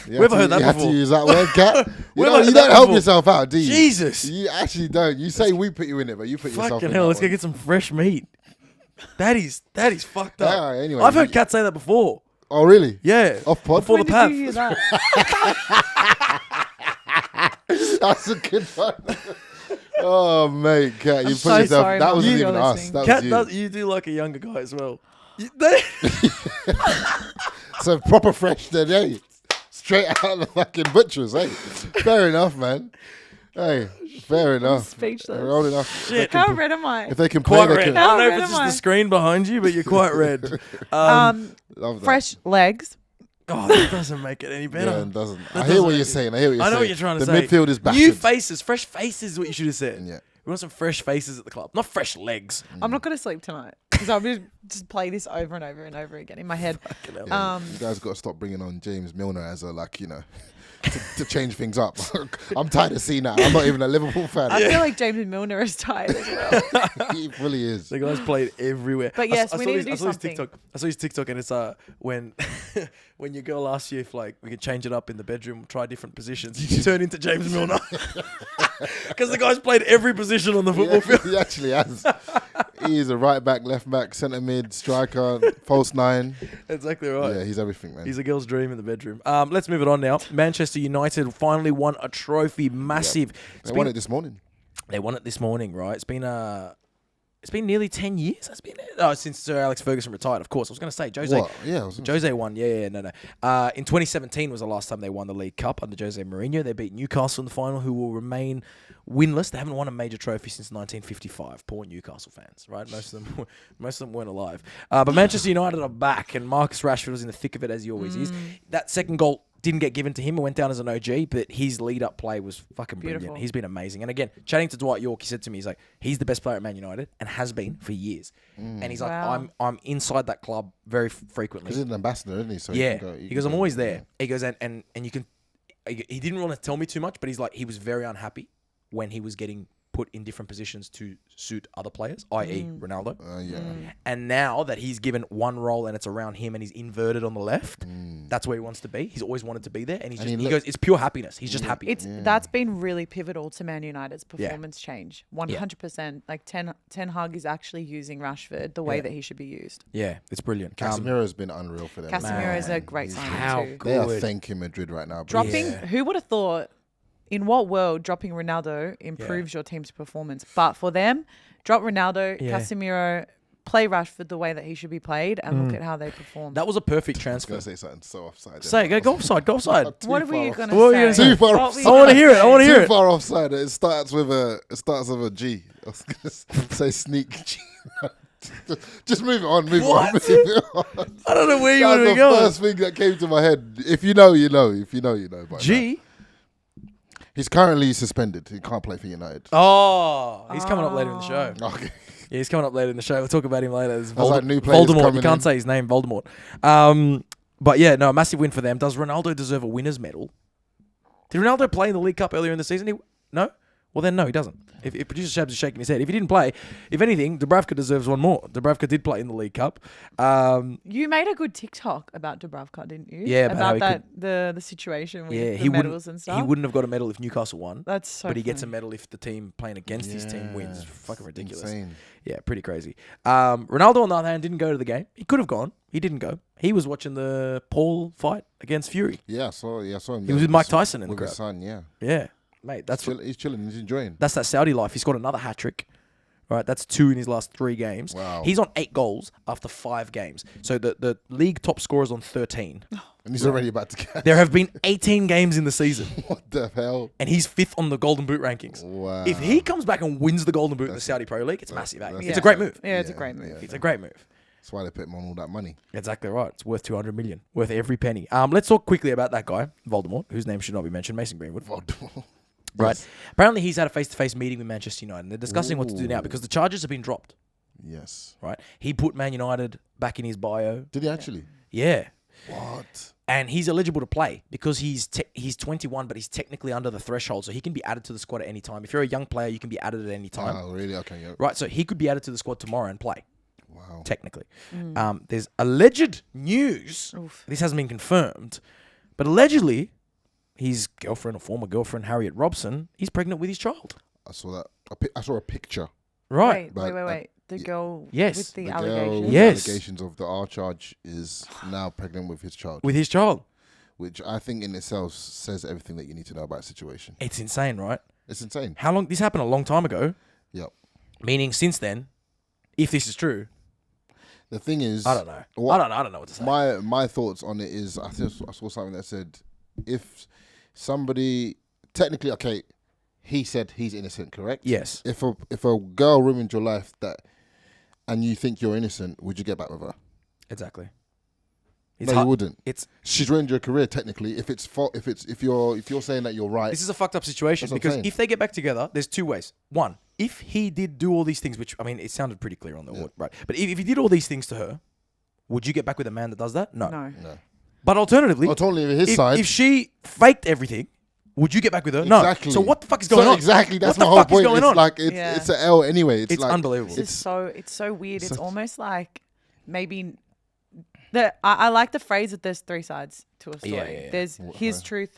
A: We've heard that
C: you have
A: before.
C: to use that word, Kat. You
A: We've heard
C: don't
A: that
C: help
A: before.
C: yourself out, do you?
A: Jesus.
C: You actually don't. You say we put you in it, but you put yourself in
A: Fucking hell,
C: that
A: let's go
C: one.
A: get some fresh meat. That is fucked up.
C: Yeah, anyway,
A: I've heard Kat say that before.
C: Oh, really?
A: Yeah.
C: Off pod?
A: Before
B: When
A: the
B: did
A: path.
B: you hear that?
C: That's a good one. Oh, mate, Kat, you
B: I'm
C: put
B: so
C: yourself.
B: sorry,
C: That
B: Mum,
C: wasn't
B: if
C: even
B: you're
C: us.
B: listening.
C: That
A: Kat
C: was you.
A: you do like a younger guy as well.
C: So proper fresh then, eh? Straight out of the fucking butchers, eh? Fair enough, man. Hey, fair enough.
B: Speechless.
C: Old enough.
A: Shit.
B: How red am I?
C: If they can play,
A: Quite
C: they
A: red.
C: can.
A: I don't know
B: How
A: if
B: red
A: it's
B: am
A: just
B: I?
A: the screen behind you, but you're quite red.
C: Love that.
B: Fresh legs.
A: Oh, that doesn't make it any better.
C: Yeah, it doesn't.
A: That
C: I hear what
A: doesn't-
C: you're saying. I hear what you're
A: I
C: saying.
A: know what you're trying to
C: the
A: say.
C: The midfield is battered.
A: New faces, fresh faces is what you should have said.
C: Yeah.
A: We want some fresh faces at the club, not fresh legs.
B: I'm not going to sleep tonight because I'll just play this over and over and over again in my head.
C: Yeah, you guys got to stop bringing on James Milner as a to change things up. I'm tired of seeing that. I'm not even a Liverpool fan.
B: I feel like James Milner is tired as well.
C: He fully is.
A: The guy's played everywhere.
B: But yes, we need to do something.
A: I saw his TikTok, and it's when when your girl asks you if we could change it up in the bedroom, try different positions, you turn into James Milner because the guy's played every position on the football field.
C: He actually has. He is a right back, left back, centre mid, striker, false nine.
A: Exactly right.
C: Yeah, he's everything, man.
A: He's a girl's dream in the bedroom. Let's move it on now. Manchester United finally won a trophy. Massive.
C: They won it this morning.
A: They won it this morning, right? It's been nearly 10 years. Since Sir Alex Ferguson retired. Of course, I was going to say Jose.
C: What? Yeah,
A: Jose won. Yeah, no. In 2017 was the last time they won the League Cup under Jose Mourinho. They beat Newcastle in the final, who will remain winless. They haven't won a major trophy since 1955. Poor Newcastle fans, right? Most of them weren't alive. But Manchester United are back, and Marcus Rashford was in the thick of it as he always is. That second goal didn't get given to him. It went down as an OG, but his lead-up play was fucking brilliant.
B: Beautiful.
A: He's been amazing. And again, chatting to Dwight York, he said to me, he's the best player at Man United and has been for years. And he's
B: Wow.
A: like, I'm inside that club very frequently.
C: Because he's an ambassador, isn't he? So
A: Yeah.
C: he
A: He goes,
C: can
A: I'm
C: go-
A: always there. He goes, and you can... He didn't want to tell me too much, but he's like, he was very unhappy when he was getting put in different positions to suit other players, i.e. Ronaldo.
C: Yeah.
A: And now that he's given one role and it's around him and he's inverted on the left, that's where he wants to be. He's always wanted to be there. And he goes, it's pure happiness. He's just happy.
B: That's been really pivotal to Man United's performance change. 100%. Like Ten Hag is actually using Rashford the way that he should be used.
A: Yeah, it's brilliant.
C: Casemiro's been unreal for them.
B: Casemiro is a
C: Man.
B: great
C: He's-
B: signing
A: How
B: too.
C: They are
A: good.
C: thanking Madrid right now.
B: Dropping, who would have thought, in what world dropping Ronaldo improves your team's performance? But for them, drop Ronaldo, Casemiro, play Rashford the way that he should be played, and look at how they perform.
A: That was a perfect
C: I was
A: transfer.
C: going to say something so offside.
A: Say, go offside, go offside.
B: What were you going
A: What were you
B: to
A: gonna
B: say?
A: say?
C: Too far
B: What
C: offside.
B: were you
A: I want to
B: gonna
A: hear it. I
B: say?
A: want to hear
C: Too
A: it.
C: far offside. It starts with a G. I was going to say sneak G. Just move it on. Move
A: What?
C: it on. Move it on.
A: I don't know where you
C: That's
A: want
C: the
A: to go.
C: first thing that came to my head. If you know, you know. If you know, you know. By now.
A: G.
C: He's currently suspended. He can't play for United.
A: Oh, he's coming up later in the show.
C: Okay.
A: Yeah, he's coming up later in the show. We'll talk about him later. It's
C: That's like new players
A: Voldemort.
C: coming
A: You can't
C: in.
A: say his name, Voldemort. But yeah, no, a massive win for them. Does Ronaldo deserve a winner's medal? Did Ronaldo play in the League Cup earlier in the season? No? Well, then no, he doesn't. If producer Shabs is shaking his head. If he didn't play, if anything, Dubravka deserves one more. Dubravka did play in the League Cup.
B: You made a good TikTok about Dubravka, didn't you?
A: Yeah, about how he
B: that the situation with the
A: he
B: medals and
A: wouldn't.
B: stuff.
A: He wouldn't have got a medal if Newcastle won.
B: That's so
A: but he gets a
B: funny.
A: medal if the team playing against his team wins. It's fucking ridiculous.
C: Insane.
A: Yeah, pretty crazy. Ronaldo, on the other hand, didn't go to the game. He could have gone. He didn't go. He was watching the Paul fight against Fury.
C: Yeah, I saw him.
A: He was with Mike Tyson in the
C: with his
A: crowd.
C: son. Yeah,
A: Yeah, mate, that's
C: he's chilling. He's enjoying.
A: that's that Saudi life. He's got another hat trick, Right, that's 2 in his last 3 games.
C: Wow.
A: He's on 8 goals after 5 games. So the league top scorer is on 13.
C: And he's already about to catch.
A: There have been 18 games in the season.
C: What the hell?
A: And he's 5th on the Golden Boot rankings.
C: Wow.
A: If he comes back and wins the Golden Boot in the Saudi Pro League, it's massive.
C: that's-
A: It's a great move.
B: Yeah, it's a great move.
C: Yeah.
A: It's a great move.
C: That's why they put him on all that money.
A: Exactly right. It's worth 200 million. Worth every penny. Let's talk quickly about that guy, Voldemort, whose name should not be mentioned, Mason Greenwood. Right.
C: Yes.
A: Apparently, he's had a face-to-face meeting with Manchester United. And they're discussing what to do now because the charges have been dropped.
C: Yes.
A: Right. He put Man United back in his bio.
C: Did he actually?
A: Yeah.
C: What?
A: And he's eligible to play because he's 21, but he's technically under the threshold, so he can be added to the squad at any time. If you're a young player, you can be added at any time.
C: Oh, really? Okay. Yeah.
A: Right. So he could be added to the squad tomorrow and play.
C: Wow.
A: Technically. There's alleged news.
B: Oof.
A: This hasn't been confirmed, but allegedly, his girlfriend or former girlfriend, Harriet Robson, is pregnant with his child.
C: I saw that. I saw a picture.
A: Right.
B: Wait. The girl
A: Yes.
B: with the
C: The
B: allegations.
C: girl with
A: Yes.
C: the allegations of the R charge is now pregnant with his child,
A: With his child.
C: which I think in itself says everything that you need to know about the situation.
A: It's insane, right?
C: It's insane.
A: How long? This happened a long time ago.
C: Yep.
A: Meaning since then, if this is true,
C: The thing is,
A: I don't know.
C: What-
A: I don't know what to say.
C: My thoughts on it is I saw something that said if somebody technically he said he's innocent, correct?
A: Yes.
C: If a girl ruined your life and you think you're innocent, would you get back with her?
A: Exactly.
C: No, you wouldn't.
A: It's
C: She's ruined your career technically. If you're saying that you're right,
A: This is a fucked up situation
C: That's what I'm
A: because
C: saying.
A: if they get back together, there's 2 ways. One, if he did do all these things, which, I mean, it sounded pretty clear on the word, right? But if he did all these things to her, would you get back with a man that does that? No.
B: No.
C: no.
A: But alternatively,
C: Totally his side.
A: if she faked everything, would you get back with her? No.
C: Exactly.
A: So what the fuck is going on?
C: Exactly. That's
A: what
C: my
A: the
C: whole
A: fuck
C: point.
A: is going
C: It's
A: on?
C: like
B: Yeah.
C: it's an L anyway. It's like,
A: unbelievable.
B: It's so weird. It's
C: such-
B: almost like maybe I like the phrase that there's 3 sides to a story.
A: Yeah.
B: There's his truth,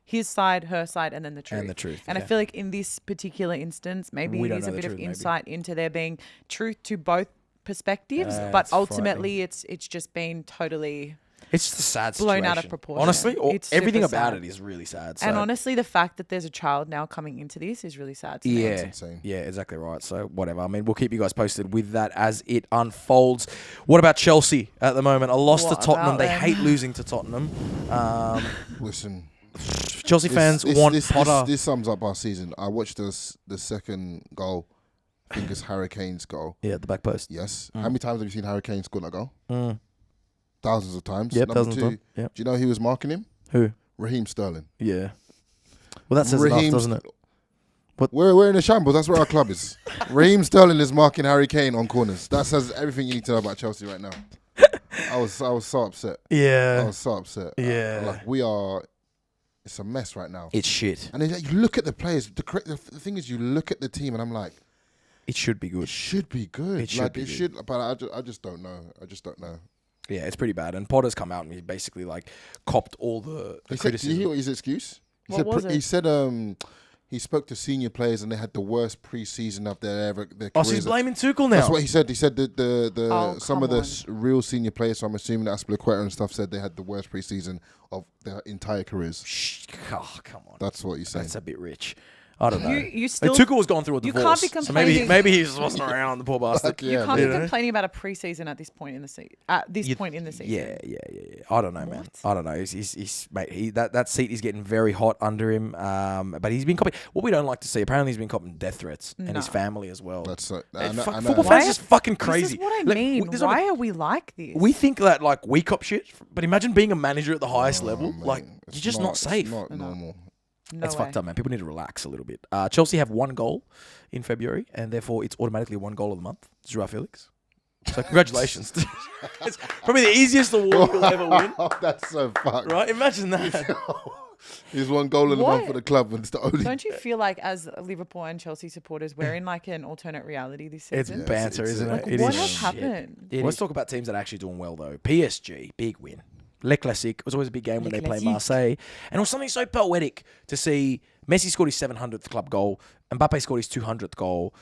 B: his side, her side, and then the truth.
A: And the truth,
B: And
A: yeah.
B: I feel like in this particular instance, maybe
A: We
B: it
A: don't
B: is a
A: know the
B: bit of
A: truth, maybe.
B: insight into there being truth to both perspectives,
A: Yeah,
B: but
A: it's
B: ultimately it's just been totally.
A: It's just a sad situation.
B: Blown out of proportion.
A: Honestly,
B: It's
A: everything
B: super
A: about
B: sad.
A: it is really sad. So.
B: And honestly, the fact that there's a child now coming into this is really sad to me.
A: Yeah,
C: insane.
A: yeah, exactly right. So whatever. I mean, we'll keep you guys posted with that as it unfolds. What about Chelsea at the moment? A loss to
B: What
A: Tottenham.
B: about
A: They
B: them?
A: hate losing to Tottenham.
C: Listen,
A: Chelsea fans want Potter.
C: This sums up our season. I watched the second goal. I think it's Harry Kane's goal.
A: Yeah, the back post.
C: Yes. How many times have you seen Harry Kane score that goal?
A: Mm.
C: Thousands of times.
A: Yep,
C: Number
A: thousands of
C: 2,
A: times. Yep.
C: do you know who was marking him?
A: Who?
C: Raheem Sterling.
A: Yeah. Well, that says enough,
C: Raheem
A: doesn't it?
C: We're in a shambles. That's where our club is. Raheem Sterling is marking Harry Kane on corners. That says everything you need to know about Chelsea right now. I was so upset. I
A: Yeah.
C: was so upset.
A: Yeah.
C: Like we are. It's a mess right now.
A: It's shit.
C: And then you look at the players. The thing is, you look at the team, and I'm like,
A: It should be good.
C: it should be good.
A: It should
C: like
A: be
C: it
A: good.
C: should. But I just don't know. I just don't know.
A: Yeah, it's pretty bad. And Potter's come out and he basically like copped all the
C: Did you
A: criticism.
C: hear his excuse? He
B: What
C: said,
B: was it?
C: He said he spoke to senior players and they had the worst preseason of their
A: Oh, so
C: careers.
A: he's blaming Tuchel now.
C: That's what he said. He said that
B: Oh,
C: some of the
B: come
C: real senior players, so I'm assuming that Aspilicueta and stuff, said they had the worst preseason of their entire careers.
A: Shh, oh, come on.
C: That's what he's saying.
A: That's a bit rich. I don't know.
B: You still
A: Tuchel was going through a
B: you
A: divorce.
B: can't be
A: so maybe
B: complaining.
A: he just wasn't around, the poor bastard.
B: you
C: Yeah,
B: can't
C: man.
B: be complaining about a preseason at this point in the season. At this point in the season.
A: Yeah. I don't know, man.
B: What?
A: I don't know. He's mate. That seat is getting very hot under him. But he's been copying. What we don't like to see. Apparently, he's been copying death threats and his
B: No.
A: family as well.
C: That's
A: Hey,
C: I know.
A: football
B: Why-
A: fans are just fucking
B: This
A: crazy.
B: is what I
A: Like,
B: mean.
A: there's not
B: Why
A: a-
B: are we like this?
A: we think that like we cop shit, but imagine being a manager at the highest level.
C: man,
A: like
C: it's
A: you're just not safe.
C: It's not
B: No.
C: normal.
B: No
A: It's
B: way.
A: fucked up, man. People need to relax a little bit. Chelsea have 1 goal in February, and therefore it's automatically 1 goal of the month. Joao Felix. So congratulations. It's probably the easiest award you'll ever win.
C: That's so fucked.
A: Right? Imagine that.
C: He's 1 goal in the month
B: What?
C: for the club, and it's the only.
B: Don't you feel like, as Liverpool and Chelsea supporters, we're in like an alternate reality this
A: It's
B: season?
A: banter,
C: it's-
A: isn't
B: Like,
A: it? It
B: what
A: is
B: has
A: shit.
B: happened?
A: Let's talk about teams that are actually doing well, though. PSG, big win. Le Classique was always a big game when
B: Le
A: they play
B: Classique.
A: Marseille. And it was something so poetic to see Messi scored his 700th club goal, Mbappe scored his 200th goal.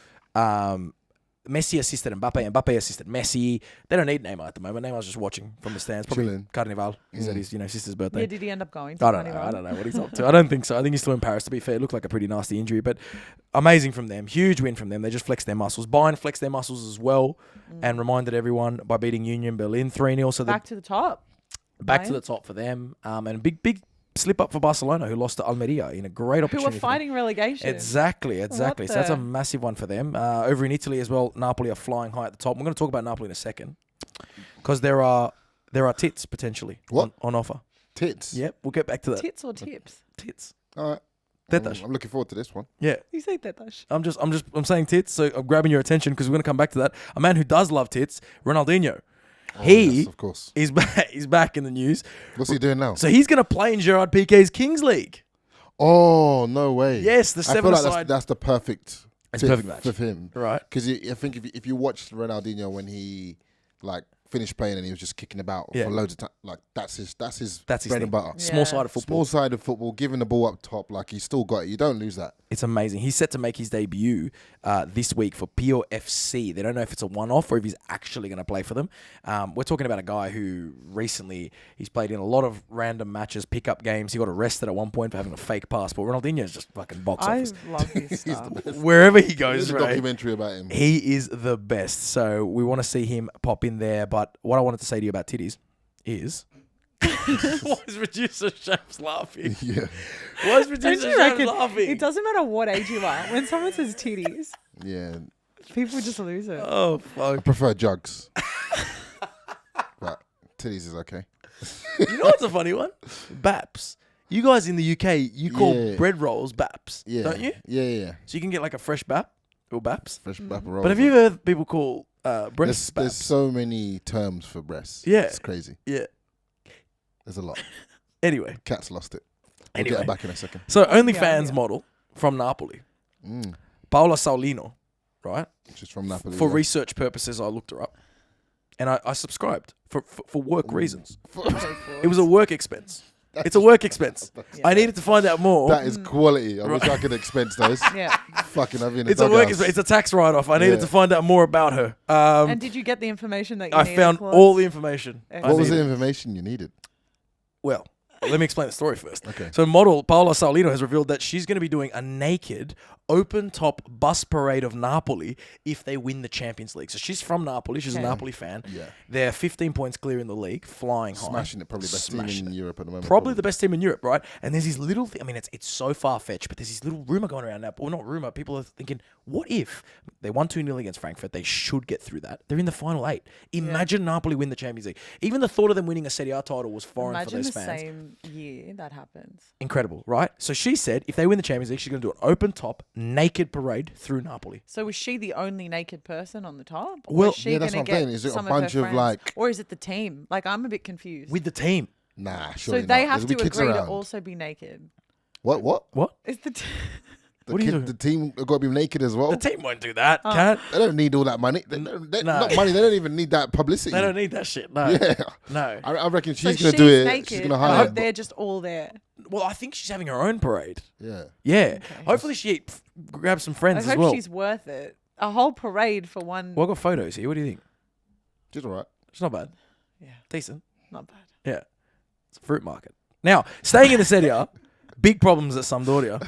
A: Messi assisted Mbappe. Mbappe assisted Messi. They don't need Neymar at the moment. Neymar's just watching from the stands. Probably
C: Chilling.
A: Carnival. Is that his sister's birthday?
B: Yeah, did he end up going to
A: I don't know. I don't know what he's up to. I don't think so. I think he's still in Paris, to be fair. It looked like a pretty nasty injury, but amazing from them. Huge win from them. They just flexed their muscles. Bayern flexed their muscles as well and reminded everyone by beating Union Berlin 3-0. So
B: back to the top.
A: Back to the top for them. And a big slip up for Barcelona, who lost to Almeria in a great opportunity.
B: Who were fighting relegation.
A: Exactly. So that's a massive one for them. Over in Italy as well, Napoli are flying high at the top. We're going to talk about Napoli in a second because there are tits potentially on offer.
C: Tits?
A: Yep, we'll get back to that.
B: Tits or tips?
A: Tits.
C: All right.
A: Tetas.
C: I'm looking forward to this one.
A: Yeah.
B: You say tetas.
A: I'm saying tits, so I'm grabbing your attention because we're going to come back to that. A man who does love tits, Ronaldinho. Yes,
C: of course.
A: He's back in the news.
C: What's he doing now?
A: So he's going to play in Gerard Piqué's Kings League.
C: Oh, no way.
A: Yes, the
C: I feel like
A: seven-a-side.
C: that's the perfect
A: match
C: for him.
A: Right.
C: Because I think if you watched Ronaldinho when he finished playing and he was just kicking about for loads of time, that's his bread and butter.
A: Yeah. Small-sided football.
C: Small-sided football, giving the ball up top, he's still got it. You don't lose that.
A: It's amazing. He's set to make his debut this week for Pio FC. They don't know if it's a one-off or if he's actually going to play for them. We're talking about a guy who recently, he's played in a lot of random matches, pickup games. He got arrested at one point for having a fake passport. Ronaldinho's just fucking box office.
B: I love his stuff.
A: Wherever he goes,
C: There's a documentary about him.
A: He is the best. So we want to see him pop in there. But what I wanted to say to you about titties is... Why is producer Shams laughing?
C: Yeah.
A: Why is producer Shams laughing?
B: It doesn't matter what age you are. When someone says titties,
C: Yeah.
B: people just lose it.
A: Oh,
C: I
A: fuck.
C: prefer jugs. But titties is okay.
A: You know what's a funny one? Baps. You guys in the UK, you call bread rolls baps, don't you?
C: Yeah.
A: So you can get like a fresh bap or baps.
C: Fresh bap roll.
A: But have you heard people call breasts
C: There's
A: baps?
C: so many terms for breasts.
A: Yeah.
C: It's crazy.
A: Yeah.
C: There's a lot.
A: Anyway.
C: Cat's lost it. We'll get it back in a second.
A: So OnlyFans model from Napoli, Paola Saulino, right?
C: She's from Napoli.
A: For research purposes, I looked her up. And I subscribed for work reasons. It was a work expense. It's a work expense. I needed to find out more.
C: That is quality. I wish I could expense those.
B: Yeah.
C: Fucking have you in
A: It's a work expense. It's a tax write-off. I needed to find out more about her.
B: And did you get the information that you needed?
A: I found all the information.
C: What was the information you needed?
A: Well, let me explain the story first.
C: Okay.
A: So model Paola Saulino has revealed that she's going to be doing a naked open-top bus parade of Napoli if they win the Champions League. So she's from Napoli. She's a Napoli fan.
C: Yeah.
A: They're 15 points clear in the league, flying high.
C: Smashing it. Probably best team in Europe at the moment.
A: Probably the best team in Europe, right? And there's this little thing. I mean, it's so far-fetched, but there's this little rumor going around now. Well, not rumor. People are thinking, what if they won 2-0 against Frankfurt? They should get through that. They're in the final 8. Imagine Napoli win the Champions League. Even the thought of them winning a Serie A title was foreign for those fans.
B: Imagine the same year that happens.
A: Incredible, right? So she said if they win the Champions League, she's going to do an open-top, naked parade through Napoli.
B: So was she the only naked person on the top? Or
A: Well,
B: was she
C: that's
B: gonna
C: what I'm saying.
B: get
C: Is it a
B: some
C: bunch
B: her
C: of,
B: friends? Or is it the team? I'm a bit confused.
A: With the team.
C: Nah,
B: so
C: surely
B: they
C: not.
B: have
C: There'll
B: to
C: be kids
B: agree to
C: around.
B: also be naked.
C: What?
B: Is the
C: The team have got to be naked as well.
A: The team won't do that, can't?
C: They don't need all that money. Not money. They don't even need that publicity.
A: They don't need that shit, no.
C: Yeah.
A: No.
C: I reckon
B: So
C: she's going to do it.
B: naked,
C: She's going to
B: but
C: hire.
B: they're just all there.
A: Well, I think she's having her own parade.
C: Yeah.
A: Yeah. Hopefully she grabs some
B: I
A: friends as
B: hope
A: well.
B: she's worth it. A whole parade for one.
A: Well, I've got photos here. What do you think?
C: She's all right.
A: It's not bad.
B: Yeah,
A: Decent.
B: not bad.
A: Yeah. It's a fruit market. Now, staying in the Serie A, big problems at Sampdoria,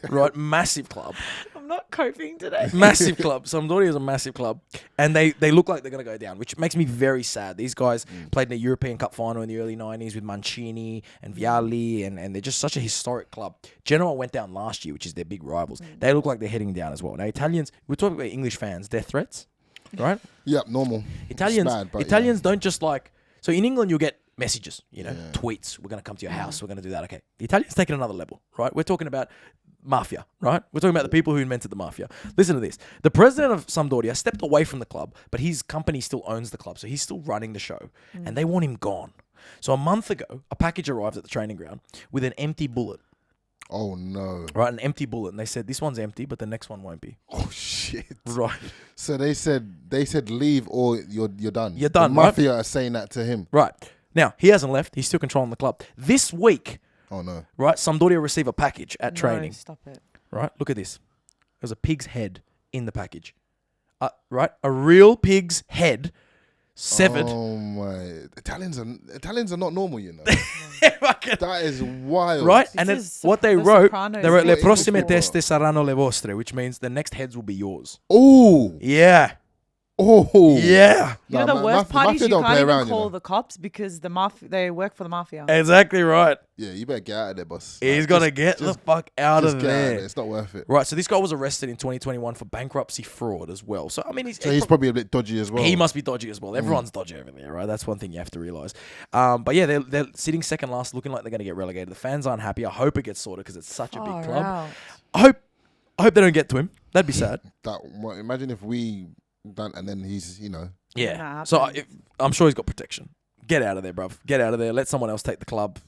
A: right? Massive club.
B: I'm not coping today.
A: Massive club. Sampdoria is a massive club. And they look like they're going to go down, which makes me very sad. These guys played in a European Cup final in the early 90s with Mancini and Vialli, and they're just such a historic club. Genoa went down last year, which is their big rivals. They look like they're heading down as well. Now, Italians, we're talking about English fans, death threats, right?
C: Yep, normal.
A: Italians don't just so in England you'll get messages, tweets, we're going to come to your house, we're going to do that, okay. The Italians take it another level, right? We're talking about mafia, right? We're talking about the people who invented the mafia. Listen to this. The president of Sampdoria stepped away from the club, but his company still owns the club, so he's still running the show, and they want him gone. So a month ago, a package arrived at the training ground with an empty bullet.
C: Oh, no.
A: Right, an empty bullet. And they said, this one's empty, but the next one won't be.
C: Oh, shit.
A: Right.
C: So they said leave or you're done.
A: You're done,
C: The mafia are saying that to him.
A: Right. Now, he hasn't left. He's still controlling the club. This week,
C: Oh, no.
A: right, Sampdoria receive a package at training.
B: No, stop it.
A: Right, look at this. There's a pig's head in the package. right? A real pig's head severed.
C: Oh my! Italians are not normal, you know.
A: Fucking-
C: That is wild,
A: right?
B: This
A: And then
B: is
A: what they
B: The
A: wrote,
B: Sopranos.
A: they wrote, "Le
C: What
A: prossime
C: is this for?
A: teste saranno le vostre," which means the next heads will be yours.
C: Oh,
A: Yeah.
C: oh,
A: Yeah.
B: You know, the worst part is
C: mafia
B: you
C: don't
B: can't
C: play
B: even
C: around,
B: call
C: you know.
B: the cops because they work for the mafia.
A: Exactly right.
C: Yeah, you better get out of there, boss.
A: He's
C: Like,
A: got to
C: just-
A: get the
C: just-
A: fuck out
C: just
A: of
C: get out of
A: there.
C: there. It's not worth it.
A: Right, so this guy was arrested in 2021 for bankruptcy fraud as well. So, I mean,
C: So he's probably a bit dodgy as well.
A: he must be dodgy as well. Everyone's dodgy over there, right? That's one thing you have to realize. But yeah, they're sitting second last, looking like they're going to get relegated. The fans aren't happy. I hope it gets sorted because it's such a big
B: Far
A: club.
B: out.
A: I hope they don't get to him. That'd be sad.
C: Imagine if we done and then he's, you know.
A: Yeah.
B: Nah,
A: So
B: happens.
A: I'm sure he's got protection. Get out of there, bruv. Get out of there. Let someone else take the club.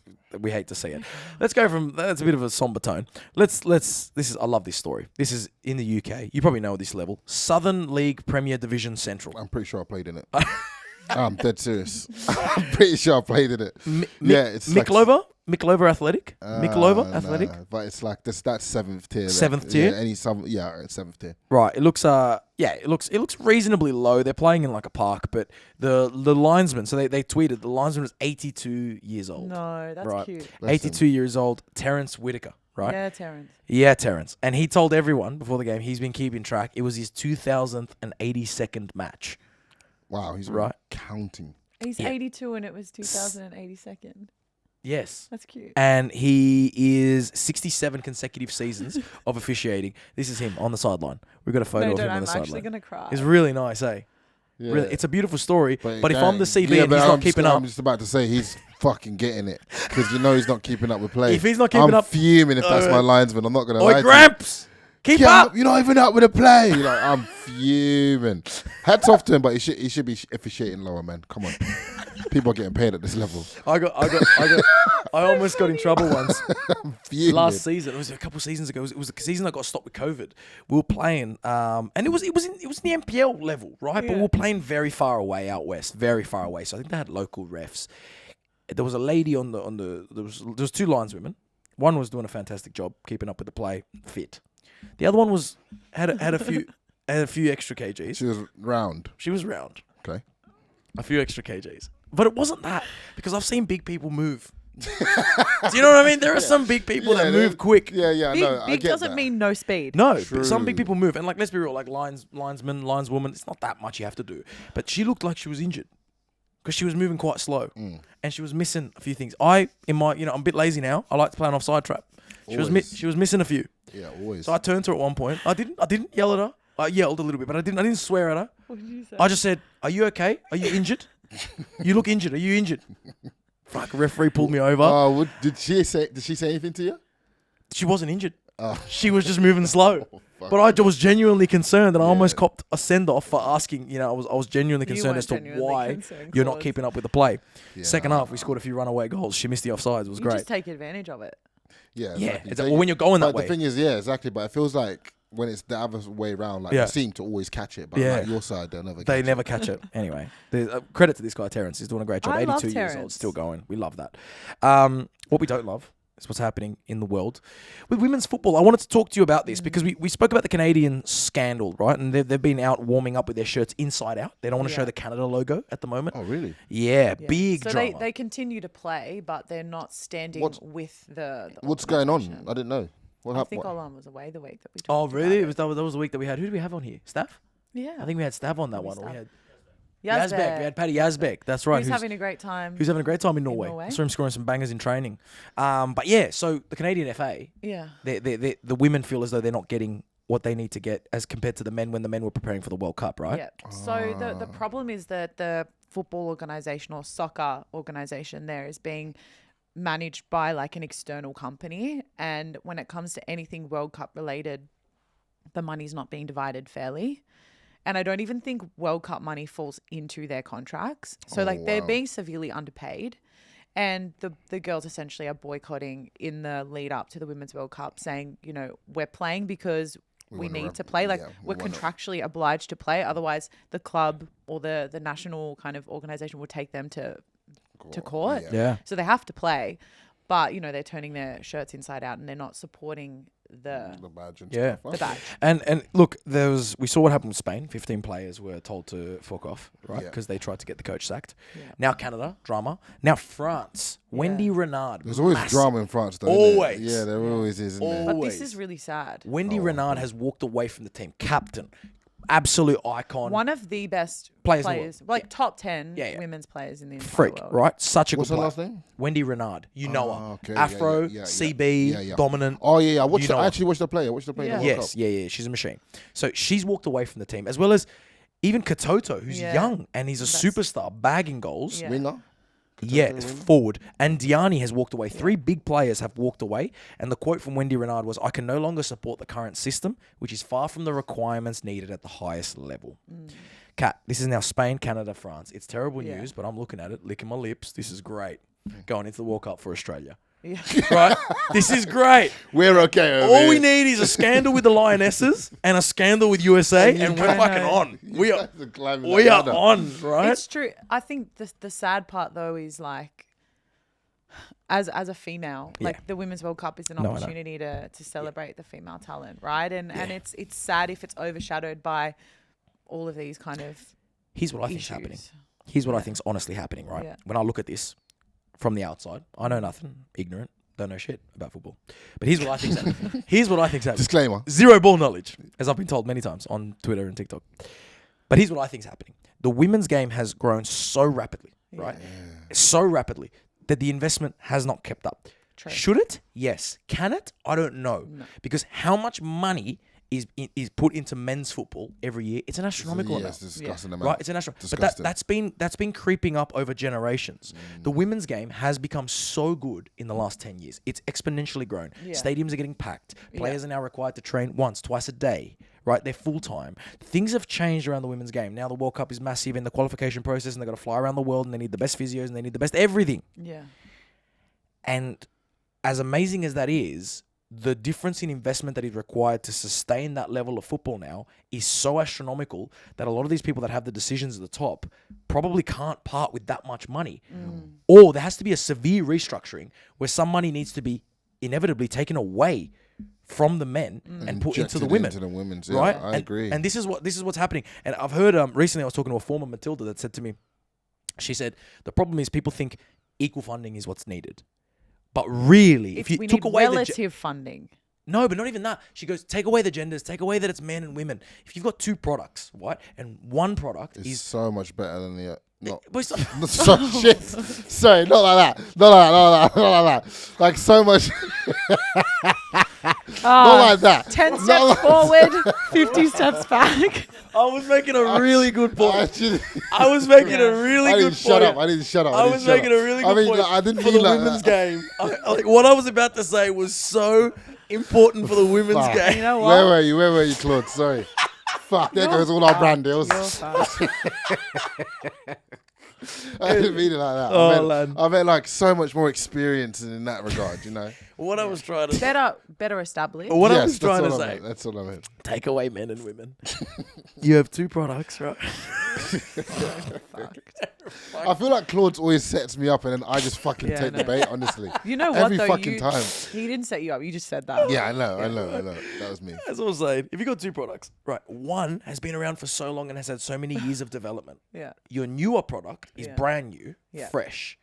A: We hate to see it. Let's go from that's a bit of a somber tone. I love this story. This is in the UK. You probably know this level. Southern League Premier Division Central.
C: I'm pretty sure I played in it. I'm dead serious. I'm pretty sure I played in it. It's
A: Miklova Athletic. Miklova
C: nah,
A: Athletic.
C: but it's like that's seventh tier.
A: Seventh tier?
C: Yeah, seventh tier.
A: Right. It looks it looks reasonably low. They're playing in like a park, but the linesman, so they tweeted the linesman is 82 years old.
B: No, that's
A: Right.
B: cute.
C: Bless
A: 82 years old, Terence Whitaker, right?
B: Yeah, Terrence.
A: Yeah, Terence. And he told everyone before the game he's been keeping track. It was his 2082nd match.
C: Wow, he's
A: Right.
C: counting.
B: He's
A: Yeah.
B: 82 and it was 2082nd.
A: Yes.
B: That's cute.
A: And he is 67 consecutive seasons of officiating. This is him on the sideline. We've got a photo
B: No,
A: of
B: don't.
A: him on
B: I'm
A: the
B: actually
A: sideline.
B: going to cry.
A: It's really nice, eh?
C: Yeah.
A: Really, it's a beautiful story. But if I'm the CB
C: yeah,
A: and
C: but
A: he's
C: I'm
A: not keeping up,
C: I'm just about to say he's fucking getting it because you know he's not keeping up with play.
A: if he's not keeping
C: I'm
A: up,
C: fuming if that's my linesman. I'm not gonna lie.
A: oi,
C: to you.
A: Gramps, keep
C: Yeah,
A: up.
C: You're not even up with the play. Like, I'm fuming. Hats off to him, but he should be officiating lower, man. Come on. People are getting paid at this level.
A: I almost got in trouble once
C: I'm fuming.
A: last season. It was a couple of seasons ago. It was the season I got stopped with COVID. We were playing, and it was in the NPL level, right? But we were playing very far away out west, very far away. So I think they had local refs. There was a lady on the there was two lineswomen. One was doing a fantastic job keeping up with the play, fit. The other one was had a few extra kgs.
C: She was round.
A: She was round,
C: Okay.
A: a few extra kgs. But it wasn't that because I've seen big people move. Do you know what I mean? There are some big people that move quick.
C: Yeah, I
B: Big,
C: know. I
B: big
C: get
B: doesn't
C: that.
B: mean no speed.
A: No,
C: True.
A: but some big people move, and like let's be real, like linesman, lineswoman, it's not that much you have to do. But she looked like she was injured because she was moving quite slow, and she was missing a few things. I'm a bit lazy now. I like to play an offside trap. She
C: Always.
A: was missing a few.
C: Yeah, always.
A: So I turned to her at one point. I didn't yell at her. I yelled a little bit, but I didn't swear at her.
B: What did you say?
A: I just said, "Are you okay? Are you injured? You look injured. Are you injured?" Fuck, a referee pulled me over.
C: Oh, did she say anything to you?
A: She wasn't injured.
C: Oh.
A: She was just moving slow.
C: Fuck.
A: But I was genuinely concerned, and I almost copped a send off for asking. You know, I was genuinely concerned
B: weren't
A: as to
B: genuinely
A: why
B: concerned,
A: you're not
B: Claudes.
A: keeping up with the play.
C: Yeah.
A: Second half, we scored a few runaway goals. She missed the offsides. It was
B: You
A: great.
B: just take advantage of it.
C: Yeah,
A: Yeah,
C: exactly.
A: well, when you're going that
C: But
A: way.
C: the thing is, yeah, exactly. But it feels like when it's the other way around, like
A: Yeah.
C: they seem to always catch it. But
A: Yeah.
C: like your side, they'll never.
A: They
C: catch
A: never
C: it.
A: catch it. Anyway, credit to this guy, Terence. He's doing a great job.
B: I love
A: 82 years old,
B: Terence.
A: still going. We love that. What we don't love is what's happening in the world with women's football. I wanted to talk to you about this because we spoke about the Canadian scandal, right? And they've been out warming up with their shirts inside out. They don't want to show
B: Yeah.
A: the Canada logo at the moment.
C: Oh, really?
A: Yeah,
B: Yeah.
A: big
B: so
A: drama.
B: they continue to play, but they're not standing
C: What's-
B: with the
C: What's going on?
B: organisation.
C: I didn't know. What
B: I
C: happened?
B: think Olan was away the week that we talked
A: Oh,
B: about
A: really?
B: it.
A: That was the week that we had. Who do we have on here? Staff?
B: Yeah.
A: I think we had Staff on that
B: Maybe
A: one. Or we
B: Stav.
A: had Yazbek. We had Paddy Yazbek. That's right.
B: Who's having a great time.
A: who's having a great time in Norway.
B: Norway.
A: I saw him scoring some bangers in training. But yeah, so the Canadian FA,
B: Yeah.
A: the women feel as though they're not getting what they need to get as compared to the men when the men were preparing for the World Cup, right?
B: Yeah. So the problem is that the football organisation or soccer organisation there is being managed by like an external company, and when it comes to anything World Cup related, the money's not being divided fairly. And I don't even think World Cup money falls into their contracts. So they're
C: wow.
B: being severely underpaid. And the girls essentially are boycotting in the lead up to the Women's World Cup, saying, you know, we're playing because we
C: wanna
B: need to play. Like,
C: yeah, we
B: we're
C: wanna-
B: contractually obliged to play. Otherwise, the club or the national kind of organisation will take them to court.
C: Yeah.
A: Yeah.
B: So they have to play. But, you know, they're turning their shirts inside out and they're not supporting the
C: badge and
A: Yeah.
C: stuff.
B: the badge.
A: And look, we saw what happened with Spain. 15 players were told to fuck off, right?
C: Yeah.
A: Because they tried to get the coach sacked.
B: Yeah.
A: Now Canada, drama. Now France, Wendy Renard.
C: There's always
A: massive.
C: drama in France, though. Isn't
A: Always.
C: there? Yeah, there always is. Isn't there?
B: But
A: Always.
B: this is really sad.
A: Wendy Renard has walked away from the team. Captain. Absolute icon.
B: One of the best
A: Players in the
B: players,
A: world.
B: like top 10
A: Yeah.
B: women's players in the entire
A: Freak,
B: world.
A: right? Such a
C: What's
A: good
C: her
A: player.
C: last name?
A: Wendy Renard. You know her.
C: Okay,
A: Afro,
C: yeah.
A: CB, dominant.
C: Oh yeah, I
A: You know her.
C: actually watched her play. I watched her play. in the World
A: Yes,
C: Cup.
A: yeah. She's a machine. So she's walked away from the team, as well as even Katoto, who's
B: Yeah.
A: young and he's a
B: That's-
A: superstar, bagging goals.
B: Yeah.
C: Winger.
A: Yeah, it's forward. And Diani has walked away. 3 big players have walked away. And the quote from Wendy Renard was, "I can no longer support the current system, which is far from the requirements needed at the highest level." Kat, this is now Spain, Canada, France. It's terrible
B: Yeah.
A: news, but I'm looking at it, licking my lips. This is great. Going into the World Cup for Australia.
B: Yeah.
A: Right? This is great.
C: We're okay. Over
A: All
C: here.
A: we need is a scandal with the Lionesses and a scandal with USA, and we're
B: I
A: fucking
B: know.
A: on. We are,
C: Guys are climbing
A: we
C: that
A: are
C: ladder.
A: on, right?
B: It's true. I think the sad part though is like, as a female,
A: Yeah.
B: like the Women's World Cup is an
A: No, I know.
B: opportunity to celebrate the female talent, right? And it's sad if it's overshadowed by all of these kind of
A: Here's what I
B: issues.
A: think's happening. Here's what I think's honestly happening, right?
B: Yeah.
A: When I look at this from the outside, I know nothing, ignorant, don't know shit about football. But here's what I think's happening. Here's what I think's happening.
C: Disclaimer.
A: Zero ball knowledge, as I've been told many times on Twitter and TikTok. But here's what I think's happening. The women's game has grown so rapidly, right? So rapidly that the investment has not kept up.
B: True.
A: Should it? Yes. Can it? I don't know. Because how much money is put into men's football every year? It's an astronomical
C: Yes,
A: amount.
C: disgusting amount.
A: Right, it's an astronomical. But
C: Disgusting.
A: that's been creeping up over generations. The women's game has become so good in the last 10 years. It's exponentially grown.
B: Yeah.
A: Stadiums are getting packed. Players are now required to train once, twice a day. Right, they're full time. Things have changed around the women's game. Now the World Cup is massive in the qualification process, and they've got to fly around the world, and they need the best physios, and they need the best everything.
B: Yeah.
A: And as amazing as that is, the difference in investment that is required to sustain that level of football now is so astronomical that a lot of these people that have the decisions at the top probably can't part with that much money. Or there has to be a severe restructuring where some money needs to be inevitably taken away from the men and put into the women.
C: Into the women's, yeah,
A: Right?
C: I agree.
A: And this is what's happening. And I've heard recently I was talking to a former Matilda that said to me, she said, the problem is people think equal funding is what's needed. But really, if you
B: we
A: took
B: need
A: away
B: relative funding.
A: no, but not even that. She goes, take away the genders, take away that it's men and women. If you've got 2 products, right, and one product
C: It's
A: is
C: so much better than the. Not,
A: but it's not-
C: not so shit. Sorry, not like that. Not like that. Not like that. Like so much. Not like that.
B: 10
C: Not
B: steps
C: like-
B: forward, 50 steps back.
A: I was making a really good point.
C: Actually,
A: I was making a really
C: I
A: good
C: need
A: point.
C: to shut up. I need to shut up.
A: I was making a really good point
C: like, I didn't
A: for
C: mean
A: the
C: like
A: women's
C: that.
A: game. Like what I was about to say was so important for the women's
C: Fuck.
A: game.
B: You know what?
C: Where were you, Claude? Sorry. Fuck, there goes all our brand deals.
B: You're fine.
C: I didn't mean it like that.
A: Oh, lad.
C: I meant like so much more experience in that regard, you know.
A: What I was trying to say.
B: Better established.
A: What I
C: Yes,
A: was trying to
C: that's all I
A: say.
C: meant. That's all I meant.
A: Take away men and women. You have 2 products, right?
C: I feel like Claude's always sets me up and then I just fucking
B: Yeah, I
C: take the
B: know.
C: bait, honestly.
B: You know what
C: Every
B: though?
C: fucking time.
B: He didn't set you up. You just said that.
C: Yeah, I know. That was me.
A: That's what I'm saying. If you got 2 products, right, one has been around for so long and has had so many years of development.
B: Yeah.
A: Your newer product is
B: Yeah.
A: brand new,
B: Yeah.
A: fresh.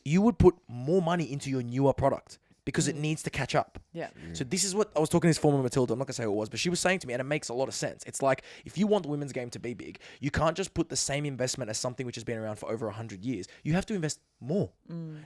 A: You would put more money into your newer product because it needs to catch up.
B: Yeah.
A: So this is what I was talking to this former Matilda. I'm not gonna say who it was, but she was saying to me, and it makes a lot of sense. It's like if you want the women's game to be big, you can't just put the same investment as something which has been around for over 100 years. You have to invest more.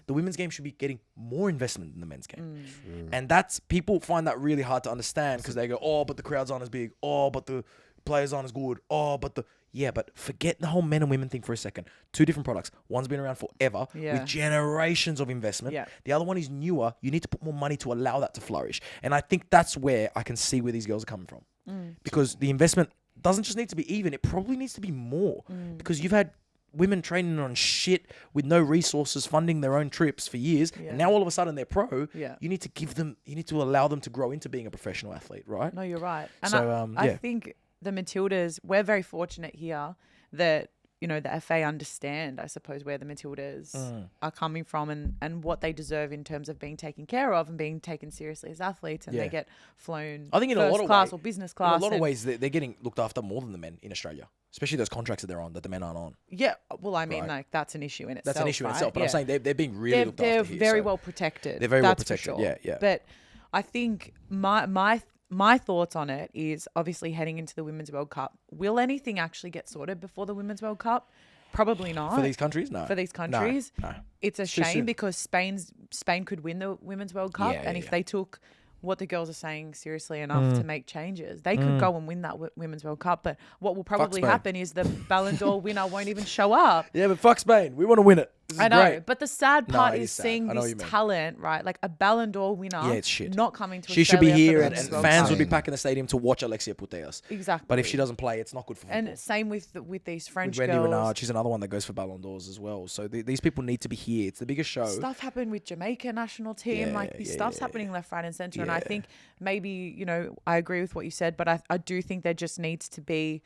A: The women's game should be getting more investment than the men's game, and that's people find that really hard to understand because they go, oh, but the crowds aren't as big. Oh, but the players aren't as good. Oh, but but forget the whole men and women thing for a second. 2 different products. One's been around forever with generations of investment.
B: Yeah.
A: The other one is newer. You need to put more money to allow that to flourish. And I think that's where I can see where these girls are coming from. Because the investment doesn't just need to be even. It probably needs to be more. Because you've had women training on shit with no resources, funding their own trips for years.
B: Yeah.
A: And now all of a sudden they're pro.
B: Yeah.
A: You need to allow them to grow into being a professional athlete, right?
B: No, you're right. And
A: So,
B: I
A: yeah.
B: think the Matildas, we're very fortunate here that the FA understand, I suppose, where the Matildas are coming from and what they deserve in terms of being taken care of and being taken seriously as athletes, and they get flown
A: I think in
B: first
A: a lot
B: class
A: of
B: or business class.
A: In a lot of ways, they're getting looked after more than the men in Australia, especially those contracts that they're on that the men aren't on.
B: Yeah, well, I mean, like that's an issue in itself.
A: That's an issue in itself, but
B: yeah.
A: I'm saying they're being really looked after here.
B: They're very well protected.
A: They're very well protected,
B: for sure.
A: yeah.
B: But I think my thoughts on it is obviously heading into the Women's World Cup. Will anything actually get sorted before the Women's World Cup? Probably not.
A: For these countries? No.
B: For these countries?
A: No.
B: It's a
A: Too
B: shame
A: soon.
B: because Spain could win the Women's World Cup.
A: Yeah,
B: and
A: yeah,
B: if they took what the girls are saying seriously enough to make changes, they could go and win that Women's World Cup. But what will probably happen is the Ballon d'Or winner won't even show up.
A: Yeah, but fuck Spain. We want to win it.
B: I know,
A: great.
B: but the sad part
A: it
B: is
A: is sad.
B: seeing
A: I know what
B: this
A: you mean.
B: talent, right? Like a Ballon d'Or winner,
A: it's shit.
B: not coming to
A: She should be
B: Australia for
A: here
B: the
A: and
B: Women's World
A: fans
B: Cup.
A: would be packing the stadium to watch Alexia Putellas.
B: Exactly.
A: But if she doesn't play, it's not good for football.
B: And same with these French
A: With Wendy
B: girls.
A: Renard, she's another one that goes for Ballon d'Ors as well. So these people need to be here. It's the biggest show.
B: Stuff happened with Jamaica national team. Stuff's happening left, right, and centre. And I think maybe, I agree with what you said, but I do think there just needs to be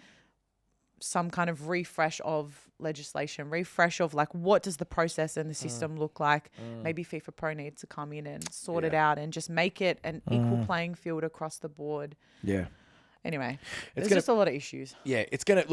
B: some kind of refresh of legislation, refresh of like what does the process and the system look like. Maybe FIFA Pro needs to come in and sort it out and just make it an equal playing field across the board.
A: Yeah.
B: Anyway, there's just a lot of issues.
A: Yeah, it's gonna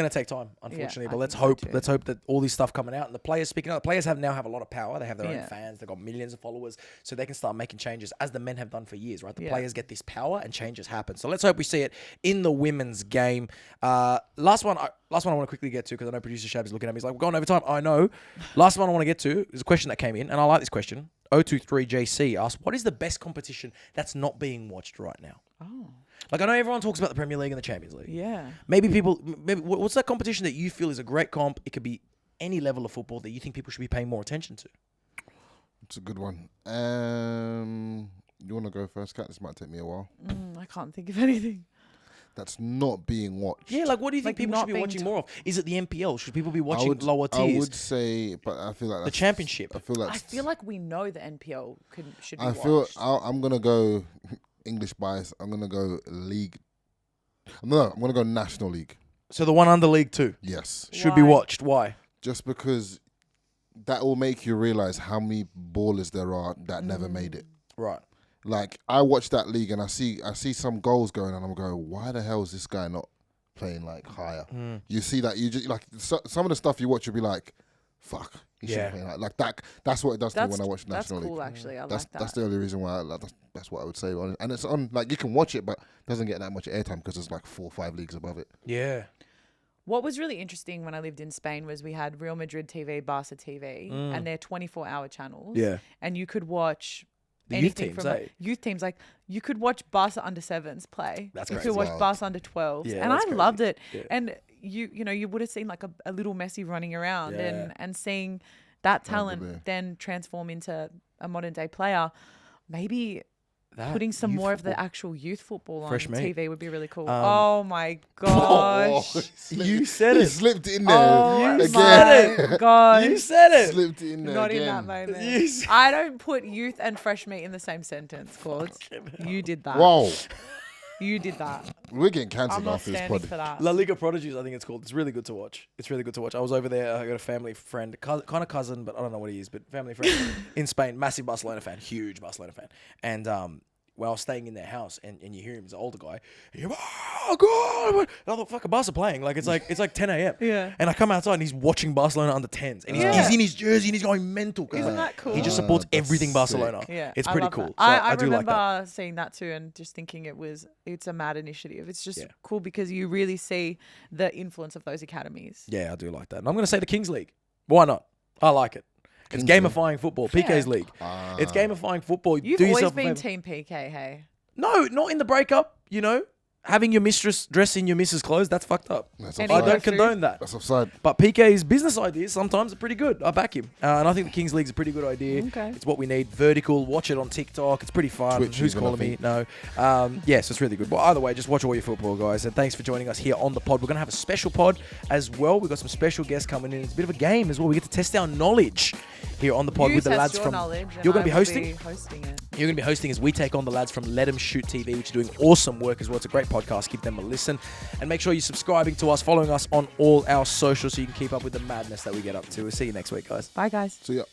A: take time, unfortunately.
B: I
A: but let's
B: think so
A: hope
B: too.
A: let's hope that all this stuff coming out and the players speaking up. The players now have a lot of power. They have their own fans. They've got millions of followers, so they can start making changes as the men have done for years. Right, the players get this power and changes happen. So let's hope we see it in the women's game. Last one I want to quickly get to because I know producer Shab is looking at me. He's like, we're going over time. I know. Last one I want to get to is a question that came in, and I like this question. 023JC asked, what is the best competition that's not being watched right now?
B: Oh.
A: Like, I know everyone talks about the Premier League and the Champions League.
B: Yeah.
A: Maybe what's that competition that you feel is a great comp? It could be any level of football that you think people should be paying more attention to.
C: It's a good one. You want to go first, Kat? This might take me a while.
B: I can't think of anything.
C: That's not being watched.
A: Yeah, like what do you think
B: Like
A: people should be
B: not
A: watching
B: being
A: more of? Is it the NPL? Should people be watching lower tiers?
C: I would say, but I feel like
A: The
C: that's,
A: Championship.
C: I
B: feel like we know the NPL should be
C: watched.
B: watched.
C: I'm gonna go English bias. I'm gonna go league. No, I'm gonna go National League.
A: So the one under League 2
C: Yes,
A: should be watched. Why?
C: just because that will make you realize how many ballers there are that never made it.
A: Right.
C: Like, I watch that league and I see some goals going and I'm going, why the hell is this guy not playing like higher? You see that, you just like some of the stuff you watch, you'll be like, fuck, he should be playing like that. That's what it does to me when I watch National League.
B: That's cool, actually. I like that.
C: That's the only reason why that's what I would say. And it's on, like, you can watch it, but it doesn't get that much airtime because there's like 4 or 5 leagues above it.
A: Yeah.
B: What was really interesting when I lived in Spain was we had Real Madrid TV, Barca TV, and they're 24-hour channels.
A: Yeah.
B: And you could watch
A: The youth
B: anything
A: teams,
B: from
A: eh?
B: youth teams. Like, you could watch Barca under 7s play.
A: That's
B: You
A: crazy.
B: could watch
C: Wild.
B: Barca under 12s.
A: Yeah,
B: and I
A: that's crazy.
B: loved it.
A: Yeah.
B: And you would have seen like a little Messi running around
A: Yeah.
B: and seeing that talent
C: Unbelievable.
B: then transform into a modern day player. Maybe
A: That
B: putting some
A: youth
B: more of
A: football.
B: the actual youth football on
A: Fresh meat.
B: TV would be really cool. Oh my gosh.
A: You said
C: He
A: it.
C: slipped in there
B: Oh
C: again.
B: my gosh.
A: You said it.
C: Slipped in there
B: Not
C: again.
B: in that moment.
A: You said-
B: I don't put youth and fresh meat in the same sentence, Claudes. You did that.
C: Whoa,
B: You did that.
C: we're getting
B: I'm
C: cancelled
B: not
C: after this
B: standing
C: pod.
B: for that.
A: La Liga Prodigies, I think it's called. It's really good to watch. I was over there. I got a family friend, kind of cousin, but I don't know what he is, but family friend in Spain. Massive Barcelona fan, huge Barcelona fan. And when I was staying in their house, and you hear him, he's an older guy. And you're, oh god! And I thought, fuck, Barca playing. Like it's like 10 a.m.
B: Yeah.
A: And I come outside and he's watching Barcelona under 10s, and he's in his jersey and he's going mental. 'Cause
B: Isn't that cool?
A: He just supports
C: That's
A: everything Barcelona.
C: sick.
B: Yeah,
A: It's
B: I
A: pretty
B: love
A: cool.
B: that.
A: So
B: I
A: do like
B: remember
A: that.
B: seeing that too and just thinking it's a mad initiative. It's just
A: Yeah.
B: cool because you really see the influence of those academies.
A: Yeah, I do like that. And I'm going to say the Kings League. Why not? I like it. It's
C: Kings League.
A: gamifying football. PK's League. It's gamifying football.
B: You've
A: Do
B: always
A: yourself a
B: been
A: favour.
B: Team PK, hey?
A: No, not in the breakup, Having your mistress dress in your missus' clothes, that's fucked up.
C: That's
B: Any
A: I
C: offside.
A: don't
B: Anniversary.
A: condone that.
C: That's offside.
A: But PK's business ideas sometimes are pretty good. I back him. And I think the Kings League's a pretty good idea.
B: Okay.
A: It's what we need. Vertical. Watch it on TikTok. It's pretty fun.
C: Twitch
A: Who's
C: even, I
A: calling me?
C: think.
A: No. Yes, it's really good. But either way, just watch all your football, guys. And thanks for joining us here on the pod. We're going to have a special pod as well. We've got some special guests coming in. It's a bit of a game as well. We get to test our knowledge here on the pod with the lads from. You're going to be hosting?
B: You're
A: going to be hosting as we take on the lads from Let 'Em Shoot TV, which are doing awesome work as well. It's a great podcast. Give them a listen. And make sure you're subscribing to us, following us on all our socials so you can keep up with the madness that we get up to. We'll see you next week, guys.
B: Bye, guys.
C: See ya.